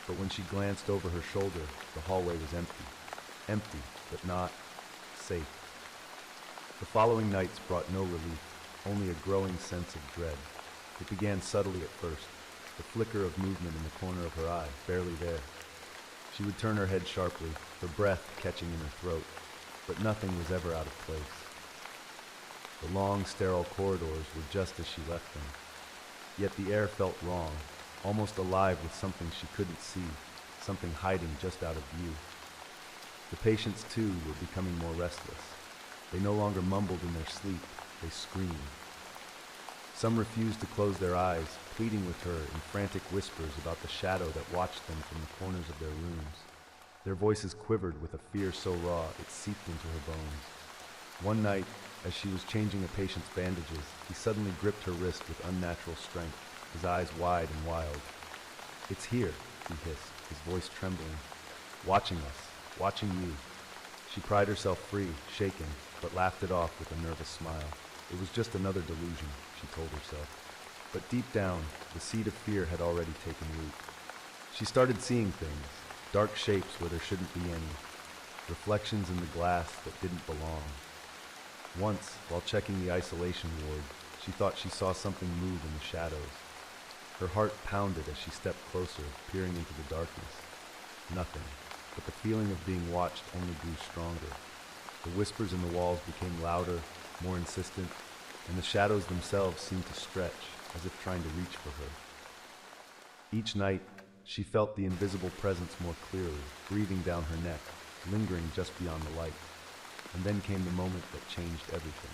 But when she glanced over her shoulder, the hallway was empty. Empty, but not safe. The following nights brought no relief, only a growing sense of dread. It began subtly at first, the flicker of movement in the corner of her eye, barely there. She would turn her head sharply, her breath catching in her throat, but nothing was ever out of place. The long, sterile corridors were just as she left them. Yet the air felt wrong, almost alive with something she couldn't see, something hiding just out of view. The patients, too, were becoming more restless. They no longer mumbled in their sleep, they screamed. Some refused to close their eyes, pleading with her in frantic whispers about the shadow that watched them from the corners of their rooms. Their voices quivered with a fear so raw it seeped into her bones. One night, as she was changing a patient's bandages, he suddenly gripped her wrist with unnatural strength, his eyes wide and wild. "It's here," he hissed, his voice trembling. "Watching us, watching you." She pried herself free, shaken, but laughed it off with a nervous smile. It was just another delusion, she told herself. But deep down, the seed of fear had already taken root. She started seeing things, dark shapes where there shouldn't be any, reflections in the glass that didn't belong. Once, while checking the isolation ward, she thought she saw something move in the shadows. Her heart pounded as she stepped closer, peering into the darkness. Nothing, but the feeling of being watched only grew stronger. The whispers in the walls became louder, more insistent, and the shadows themselves seemed to stretch, as if trying to reach for her. Each night, she felt the invisible presence more clearly, breathing down her neck, lingering just beyond the light. And then came the moment that changed everything.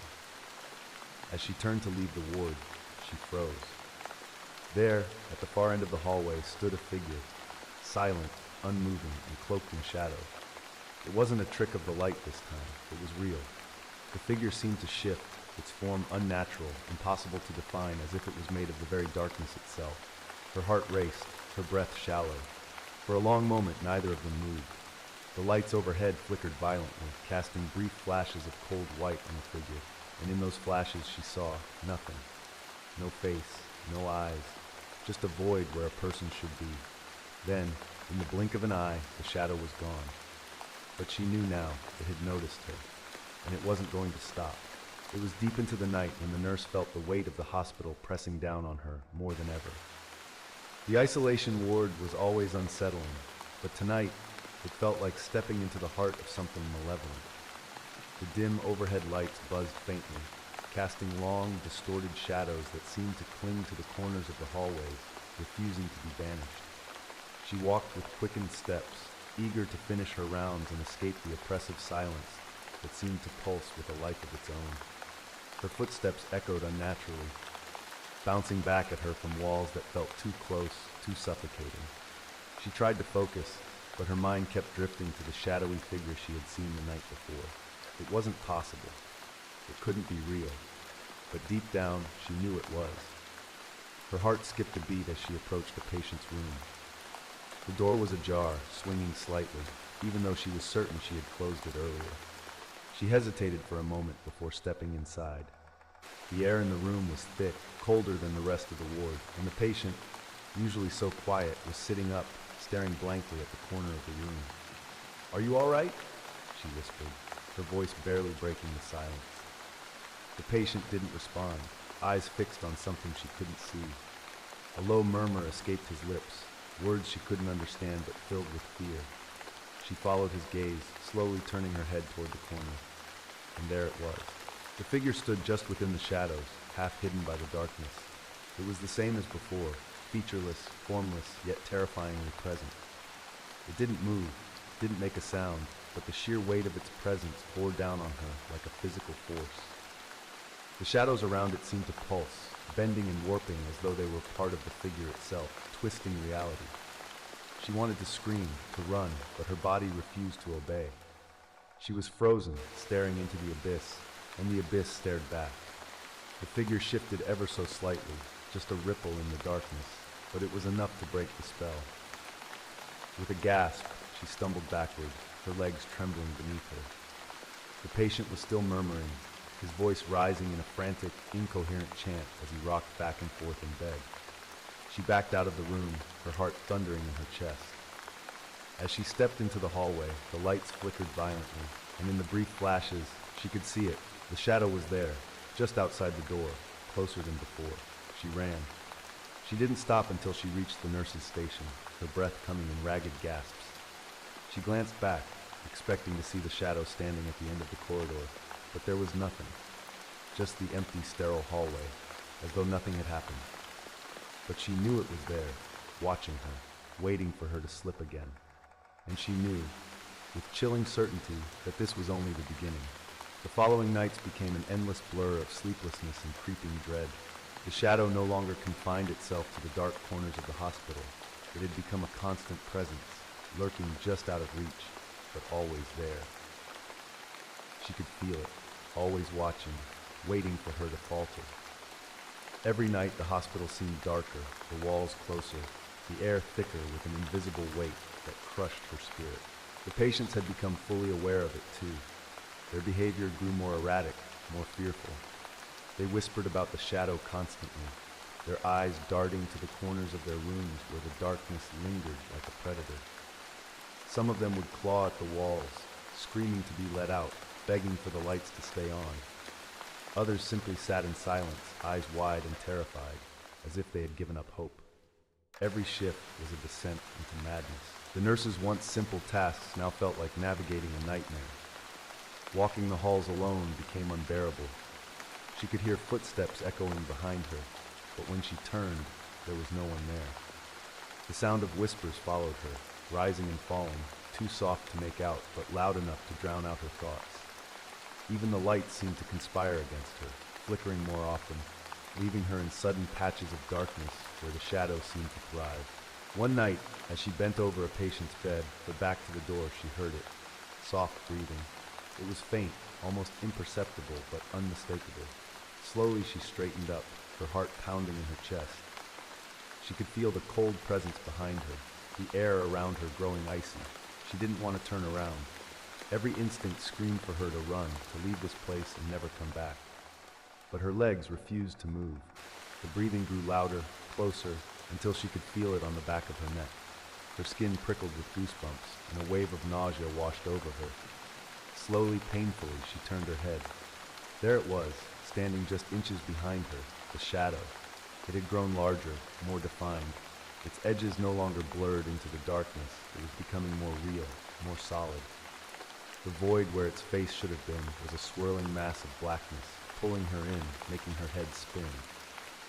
As she turned to leave the ward, she froze. There, at the far end of the hallway, stood a figure, silent, unmoving and cloaked in shadow. It wasn't a trick of the light this time, it was real. The figure seemed to shift, its form unnatural, impossible to define, as if it was made of the very darkness itself. Her heart raced, her breath shallow. For a long moment, neither of them moved. The lights overhead flickered violently, casting brief flashes of cold white on the figure, and in those flashes she saw nothing. No face, no eyes, just a void where a person should be. Then, in the blink of an eye, the shadow was gone. But she knew now it had noticed her, and it wasn't going to stop. It was deep into the night when the nurse felt the weight of the hospital pressing down on her more than ever. The isolation ward was always unsettling, but tonight it felt like stepping into the heart of something malevolent. The dim overhead lights buzzed faintly, casting long, distorted shadows that seemed to cling to the corners of the hallways, refusing to be banished. She walked with quickened steps, eager to finish her rounds and escape the oppressive silence that seemed to pulse with a life of its own. Her footsteps echoed unnaturally, bouncing back at her from walls that felt too close, too suffocating. She tried to focus, but her mind kept drifting to the shadowy figure she had seen the night before. It wasn't possible. It couldn't be real. But deep down, she knew it was. Her heart skipped a beat as she approached the patient's room. The door was ajar, swinging slightly, even though she was certain she had closed it earlier. She hesitated for a moment before stepping inside. The air in the room was thick, colder than the rest of the ward, and the patient, usually so quiet, was sitting up, staring blankly at the corner of the room. "Are you all right?" she whispered, her voice barely breaking the silence. The patient didn't respond, eyes fixed on something she couldn't see. A low murmur escaped his lips, words she couldn't understand but filled with fear. She followed his gaze, slowly turning her head toward the corner. And there it was. The figure stood just within the shadows, half hidden by the darkness. It was the same as before, featureless, formless, yet terrifyingly present. It didn't move, didn't make a sound, but the sheer weight of its presence bore down on her like a physical force. The shadows around it seemed to pulse, bending and warping as though they were part of the figure itself, twisting reality. She wanted to scream, to run, but her body refused to obey. She was frozen, staring into the abyss, and the abyss stared back. The figure shifted ever so slightly, just a ripple in the darkness, but it was enough to break the spell. With a gasp, she stumbled backward, her legs trembling beneath her. The patient was still murmuring, his voice rising in a frantic, incoherent chant as he rocked back and forth in bed. She backed out of the room, her heart thundering in her chest. As she stepped into the hallway, the lights flickered violently, and in the brief flashes, she could see it. The shadow was there, just outside the door, closer than before. She ran. She didn't stop until she reached the nurse's station, her breath coming in ragged gasps. She glanced back, expecting to see the shadow standing at the end of the corridor, but there was nothing. Just the empty, sterile hallway, as though nothing had happened. But she knew it was there, watching her, waiting for her to slip again. And she knew, with chilling certainty, that this was only the beginning. The following nights became an endless blur of sleeplessness and creeping dread. The shadow no longer confined itself to the dark corners of the hospital. It had become a constant presence, lurking just out of reach, but always there. She could feel it, always watching, waiting for her to falter. Every night the hospital seemed darker, the walls closer, the air thicker with an invisible weight that crushed her spirit. The patients had become fully aware of it too. Their behavior grew more erratic, more fearful. They whispered about the shadow constantly, their eyes darting to the corners of their rooms where the darkness lingered like a predator. Some of them would claw at the walls, screaming to be let out, begging for the lights to stay on. Others simply sat in silence, eyes wide and terrified, as if they had given up hope. Every shift was a descent into madness. The nurse's once simple tasks now felt like navigating a nightmare. Walking the halls alone became unbearable. She could hear footsteps echoing behind her, but when she turned, there was no one there. The sound of whispers followed her, rising and falling, too soft to make out, but loud enough to drown out her thoughts. Even the lights seemed to conspire against her, flickering more often, leaving her in sudden patches of darkness where the shadows seemed to thrive. One night, as she bent over a patient's bed, but back to the door, she heard it. Soft breathing. It was faint, almost imperceptible, but unmistakable. Slowly she straightened up, her heart pounding in her chest. She could feel the cold presence behind her, the air around her growing icy. She didn't want to turn around. Every instinct screamed for her to run, to leave this place and never come back. But her legs refused to move. The breathing grew louder, closer, until she could feel it on the back of her neck. Her skin prickled with goosebumps, and a wave of nausea washed over her. Slowly, painfully, she turned her head. There it was, standing just inches behind her, the shadow. It had grown larger, more defined. Its edges no longer blurred into the darkness. It was becoming more real, more solid. The void where its face should have been was a swirling mass of blackness, pulling her in, making her head spin.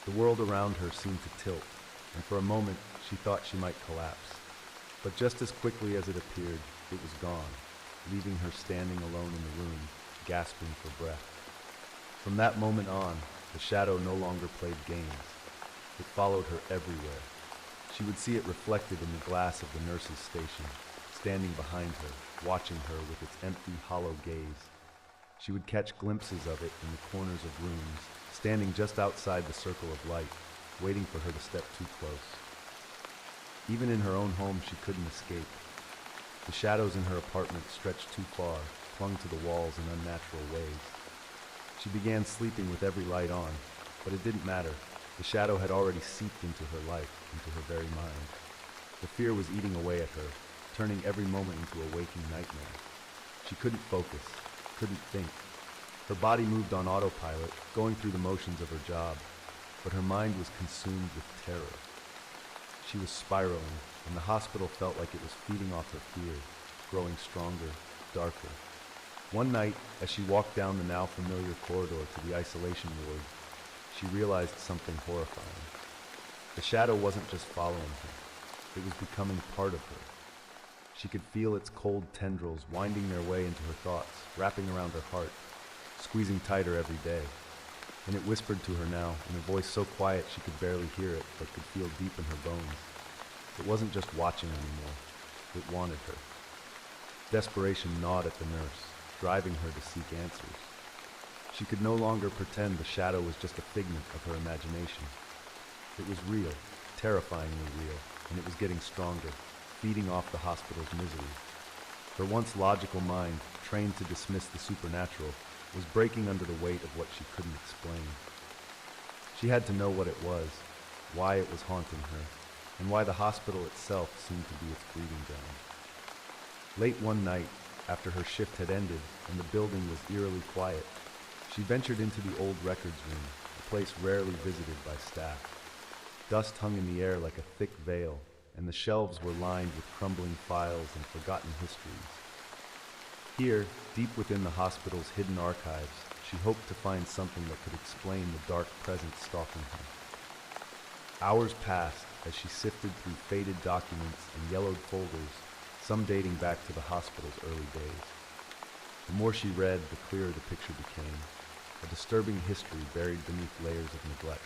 The world around her seemed to tilt, and for a moment she thought she might collapse. But just as quickly as it appeared, it was gone, leaving her standing alone in the room, gasping for breath. From that moment on, the shadow no longer played games. It followed her everywhere. She would see it reflected in the glass of the nurse's station, standing behind her, watching her with its empty, hollow gaze. She would catch glimpses of it in the corners of rooms, standing just outside the circle of light, waiting for her to step too close. Even in her own home, she couldn't escape. The shadows in her apartment stretched too far, clung to the walls in unnatural ways. She began sleeping with every light on, but it didn't matter. The shadow had already seeped into her life, into her very mind. The fear was eating away at her, turning every moment into a waking nightmare. She couldn't focus, couldn't think. Her body moved on autopilot, going through the motions of her job, but her mind was consumed with terror. She was spiraling, and the hospital felt like it was feeding off her fear, growing stronger, darker. One night, as she walked down the now familiar corridor to the isolation ward, she realized something horrifying. The shadow wasn't just following her. It was becoming part of her. She could feel its cold tendrils winding their way into her thoughts, wrapping around her heart, squeezing tighter every day. And it whispered to her now, in a voice so quiet she could barely hear it, but could feel deep in her bones. It wasn't just watching anymore. It wanted her. Desperation gnawed at the nurse, driving her to seek answers. She could no longer pretend the shadow was just a figment of her imagination. It was real, terrifyingly real, and it was getting stronger, feeding off the hospital's misery. Her once logical mind, trained to dismiss the supernatural, was breaking under the weight of what she couldn't explain. She had to know what it was, why it was haunting her, and why the hospital itself seemed to be its breeding ground. Late one night, after her shift had ended and the building was eerily quiet, she ventured into the old records room, a place rarely visited by staff. Dust hung in the air like a thick veil, and the shelves were lined with crumbling files and forgotten histories. Here, deep within the hospital's hidden archives, she hoped to find something that could explain the dark presence stalking her. Hours passed as she sifted through faded documents and yellowed folders, some dating back to the hospital's early days. The more she read, the clearer the picture became, a disturbing history buried beneath layers of neglect.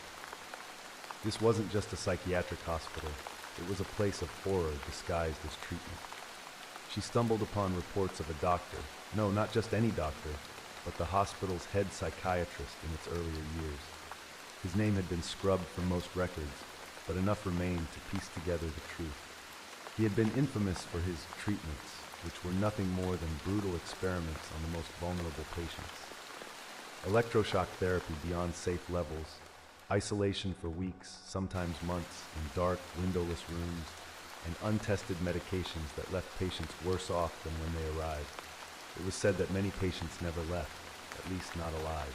This wasn't just a psychiatric hospital, it was a place of horror disguised as treatment. She stumbled upon reports of a doctor, no, not just any doctor, but the hospital's head psychiatrist in its earlier years. His name had been scrubbed from most records, but enough remained to piece together the truth. He had been infamous for his treatments, which were nothing more than brutal experiments on the most vulnerable patients. Electroshock therapy beyond safe levels, isolation for weeks, sometimes months, in dark, windowless rooms, and untested medications that left patients worse off than when they arrived. It was said that many patients never left, at least not alive.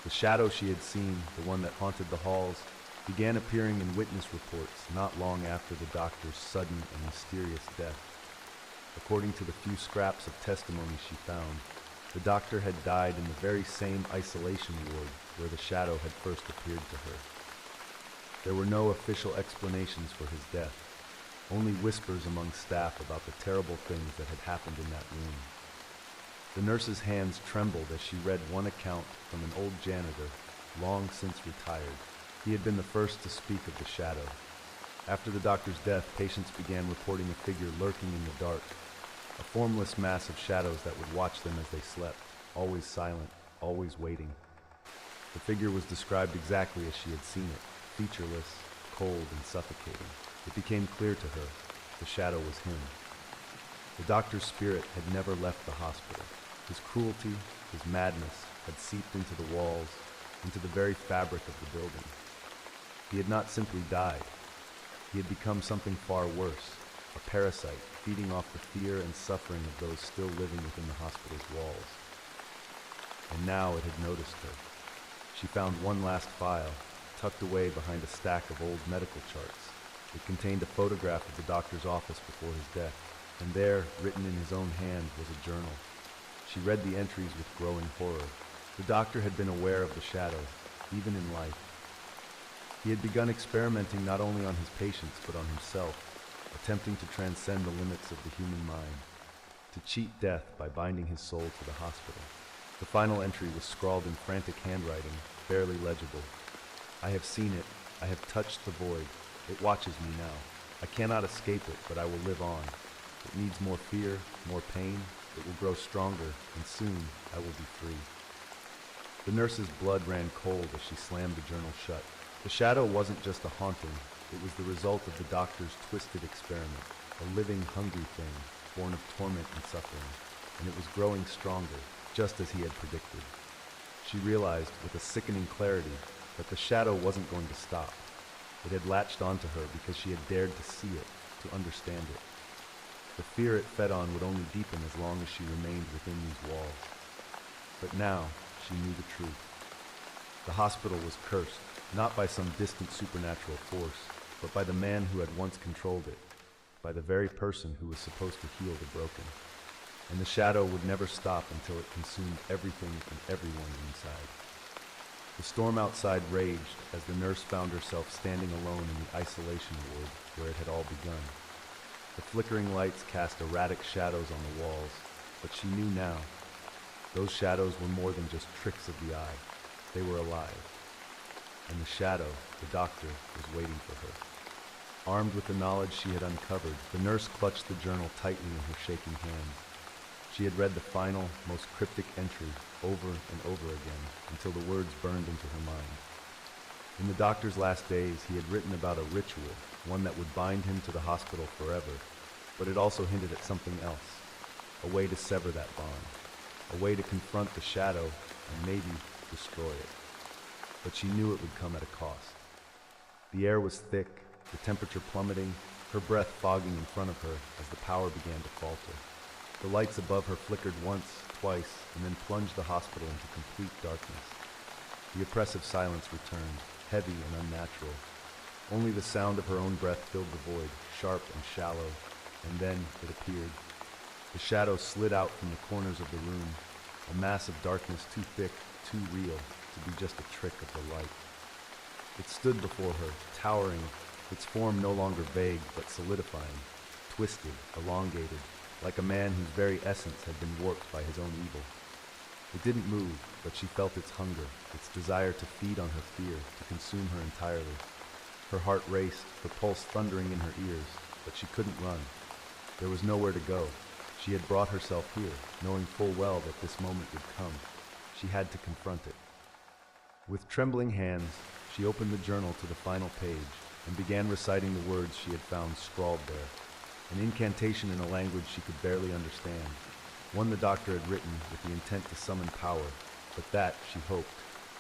The shadow she had seen, the one that haunted the halls, began appearing in witness reports not long after the doctor's sudden and mysterious death. According to the few scraps of testimony she found, the doctor had died in the very same isolation ward where the shadow had first appeared to her. There were no official explanations for his death, only whispers among staff about the terrible things that had happened in that room. The nurse's hands trembled as she read one account from an old janitor, long since retired. He had been the first to speak of the shadow. After the doctor's death, patients began reporting a figure lurking in the dark, a formless mass of shadows that would watch them as they slept, always silent, always waiting. The figure was described exactly as she had seen it, featureless, cold, and suffocating. It became clear to her, the shadow was him. The doctor's spirit had never left the hospital. His cruelty, his madness, had seeped into the walls, into the very fabric of the building. He had not simply died. He had become something far worse, a parasite feeding off the fear and suffering of those still living within the hospital's walls. And now it had noticed her. She found one last file, tucked away behind a stack of old medical charts. It contained a photograph of the doctor's office before his death, and there, written in his own hand, was a journal. She read the entries with growing horror. The doctor had been aware of the shadow, even in life. He had begun experimenting not only on his patients, but on himself, attempting to transcend the limits of the human mind, to cheat death by binding his soul to the hospital. The final entry was scrawled in frantic handwriting, barely legible. I have seen it. I have touched the void. It watches me now. I cannot escape it, but I will live on. It needs more fear, more pain. It will grow stronger, and soon I will be free. The nurse's blood ran cold as she slammed the journal shut. The shadow wasn't just a haunting. It was the result of the doctor's twisted experiment, a living, hungry thing, born of torment and suffering, and it was growing stronger, just as he had predicted. She realized, with a sickening clarity, that the shadow wasn't going to stop. It had latched onto her because she had dared to see it, to understand it. The fear it fed on would only deepen as long as she remained within these walls. But now, she knew the truth. The hospital was cursed, not by some distant supernatural force, but by the man who had once controlled it, by the very person who was supposed to heal the broken. And the shadow would never stop until it consumed everything and everyone inside. The storm outside raged as the nurse found herself standing alone in the isolation ward where it had all begun. The flickering lights cast erratic shadows on the walls, but she knew now. Those shadows were more than just tricks of the eye. They were alive. And the shadow, the doctor, was waiting for her. Armed with the knowledge she had uncovered, the nurse clutched the journal tightly in her shaking hands. She had read the final, most cryptic entry over and over again until the words burned into her mind. In the doctor's last days, he had written about a ritual, one that would bind him to the hospital forever, but it also hinted at something else, a way to sever that bond, a way to confront the shadow and maybe destroy it. But she knew it would come at a cost. The air was thick, the temperature plummeting, her breath fogging in front of her as the power began to falter. The lights above her flickered once, twice, and then plunged the hospital into complete darkness. The oppressive silence returned, heavy and unnatural. Only the sound of her own breath filled the void, sharp and shallow, and then it appeared. The shadow slid out from the corners of the room, a mass of darkness too thick, too real, to be just a trick of the light. It stood before her, towering, its form no longer vague but solidifying, twisted, elongated, like a man whose very essence had been warped by his own evil. It didn't move, but she felt its hunger, its desire to feed on her fear, to consume her entirely. Her heart raced, her pulse thundering in her ears, but she couldn't run. There was nowhere to go. She had brought herself here, knowing full well that this moment would come. She had to confront it. With trembling hands, she opened the journal to the final page and began reciting the words she had found scrawled there, an incantation in a language she could barely understand, one the doctor had written with the intent to summon power, but that, she hoped,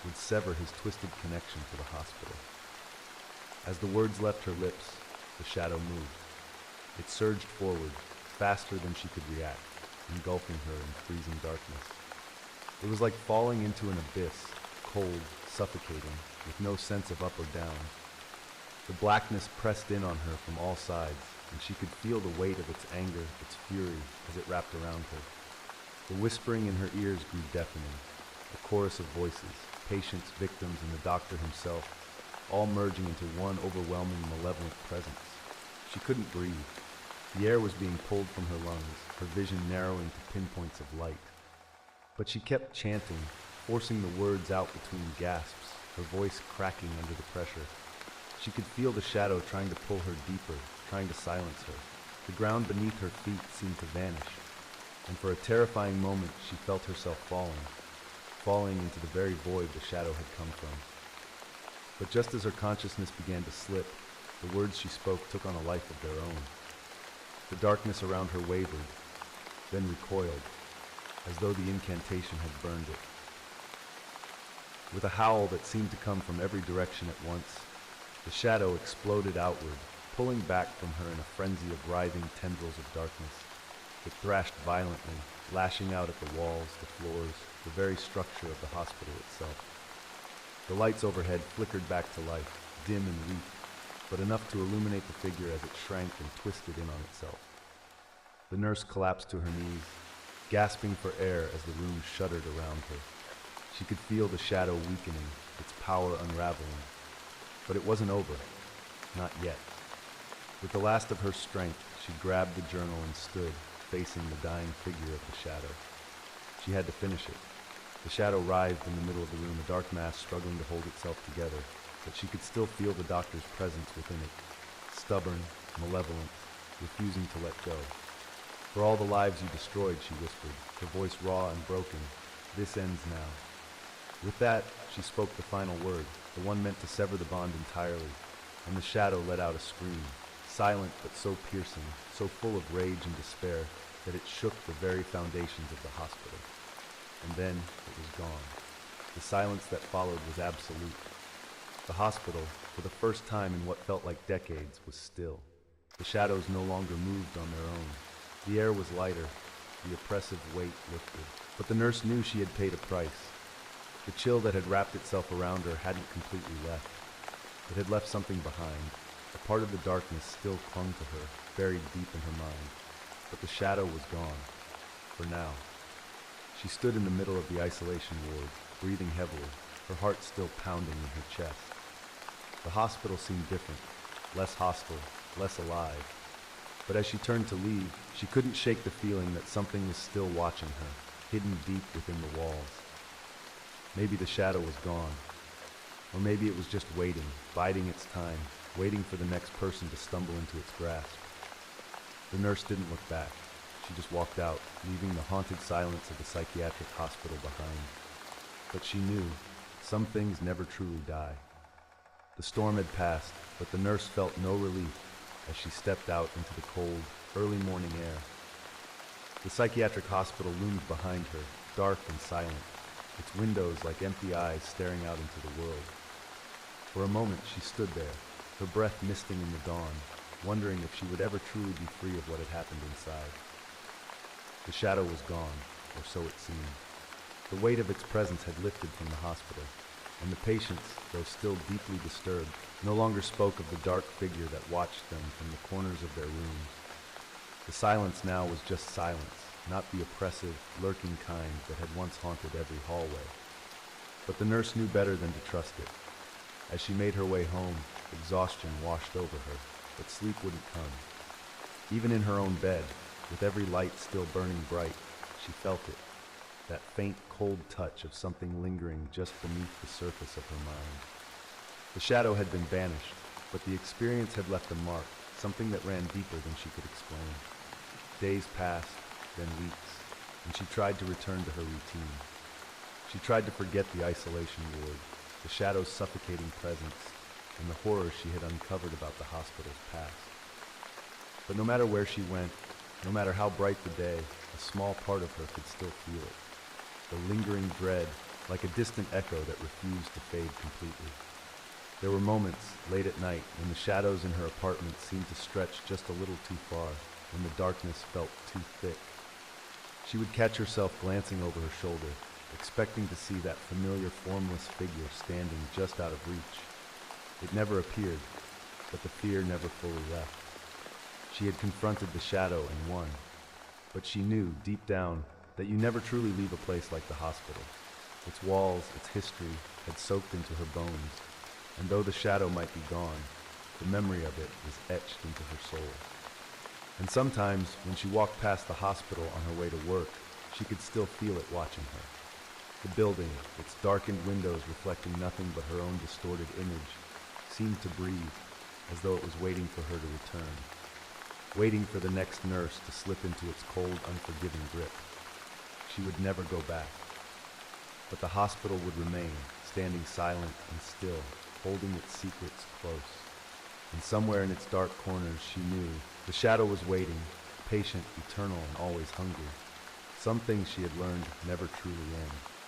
would sever his twisted connection to the hospital. As the words left her lips, the shadow moved. It surged forward, faster than she could react, engulfing her in freezing darkness. It was like falling into an abyss, cold, suffocating, with no sense of up or down. The blackness pressed in on her from all sides, and she could feel the weight of its anger, its fury, as it wrapped around her. The whispering in her ears grew deafening, a chorus of voices, patients, victims, and the doctor himself, all merging into one overwhelming, malevolent presence. She couldn't breathe. The air was being pulled from her lungs, her vision narrowing to pinpoints of light. But she kept chanting, forcing the words out between gasps, her voice cracking under the pressure. She could feel the shadow trying to pull her deeper, trying to silence her. The ground beneath her feet seemed to vanish, and for a terrifying moment she felt herself falling into the very void the shadow had come from. But just as her consciousness began to slip, the words she spoke took on a life of their own. The darkness around her wavered, then recoiled, as though the incantation had burned it. With a howl that seemed to come from every direction at once, the shadow exploded outward, pulling back from her in a frenzy of writhing tendrils of darkness. It thrashed violently, lashing out at the walls, the floors, the very structure of the hospital itself. The lights overhead flickered back to life, dim and weak, but enough to illuminate the figure as it shrank and twisted in on itself. The nurse collapsed to her knees, gasping for air as the room shuddered around her. She could feel the shadow weakening, its power unraveling. But it wasn't over. Not yet. With the last of her strength, she grabbed the journal and stood, facing the dying figure of the shadow. She had to finish it. The shadow writhed in the middle of the room, a dark mass struggling to hold itself together, but she could still feel the doctor's presence within it, stubborn, malevolent, refusing to let go. "For all the lives you destroyed," she whispered, her voice raw and broken, "this ends now." With that, she spoke the final word, the one meant to sever the bond entirely, and the shadow let out a scream, silent but so piercing, so full of rage and despair, that it shook the very foundations of the hospital. And then it was gone. The silence that followed was absolute. The hospital, for the first time in what felt like decades, was still. The shadows no longer moved on their own. The air was lighter, the oppressive weight lifted. But the nurse knew she had paid a price. The chill that had wrapped itself around her hadn't completely left. It had left something behind. A part of the darkness still clung to her, buried deep in her mind. But the shadow was gone. For now. She stood in the middle of the isolation ward, breathing heavily, her heart still pounding in her chest. The hospital seemed different, less hostile, less alive. But as she turned to leave, she couldn't shake the feeling that something was still watching her, hidden deep within the walls. Maybe the shadow was gone. Or maybe it was just waiting, biding its time, waiting for the next person to stumble into its grasp. The nurse didn't look back. She just walked out, leaving the haunted silence of the psychiatric hospital behind. But she knew some things never truly die. The storm had passed, but the nurse felt no relief as she stepped out into the cold, early morning air. The psychiatric hospital loomed behind her, dark and silent, its windows like empty eyes staring out into the world. For a moment she stood there, her breath misting in the dawn, wondering if she would ever truly be free of what had happened inside. The shadow was gone, or so it seemed. The weight of its presence had lifted from the hospital, and the patients, though still deeply disturbed, no longer spoke of the dark figure that watched them from the corners of their rooms. The silence now was just silence, not the oppressive, lurking kind that had once haunted every hallway. But the nurse knew better than to trust it. As she made her way home, exhaustion washed over her, but sleep wouldn't come. Even in her own bed, with every light still burning bright, she felt it, that faint, cold touch of something lingering just beneath the surface of her mind. The shadow had been banished, but the experience had left a mark, something that ran deeper than she could explain. Days passed, then weeks, and she tried to return to her routine. She tried to forget the isolation ward, the shadow's suffocating presence, and the horror she had uncovered about the hospital's past. But no matter where she went, no matter how bright the day, a small part of her could still feel it. The lingering dread, like a distant echo that refused to fade completely. There were moments, late at night, when the shadows in her apartment seemed to stretch just a little too far, when the darkness felt too thick. She would catch herself glancing over her shoulder, expecting to see that familiar formless figure standing just out of reach. It never appeared, but the fear never fully left. She had confronted the shadow and won, but she knew, deep down, that you never truly leave a place like the hospital. Its walls, its history, had soaked into her bones, and though the shadow might be gone, the memory of it was etched into her soul. And sometimes, when she walked past the hospital on her way to work, she could still feel it watching her. The building, its darkened windows reflecting nothing but her own distorted image, seemed to breathe, as though it was waiting for her to return, waiting for the next nurse to slip into its cold, unforgiving grip. She would never go back. But the hospital would remain, standing silent and still, holding its secrets close. And somewhere in its dark corners, she knew the shadow was waiting, patient, eternal, and always hungry. Some things she had learned never truly end.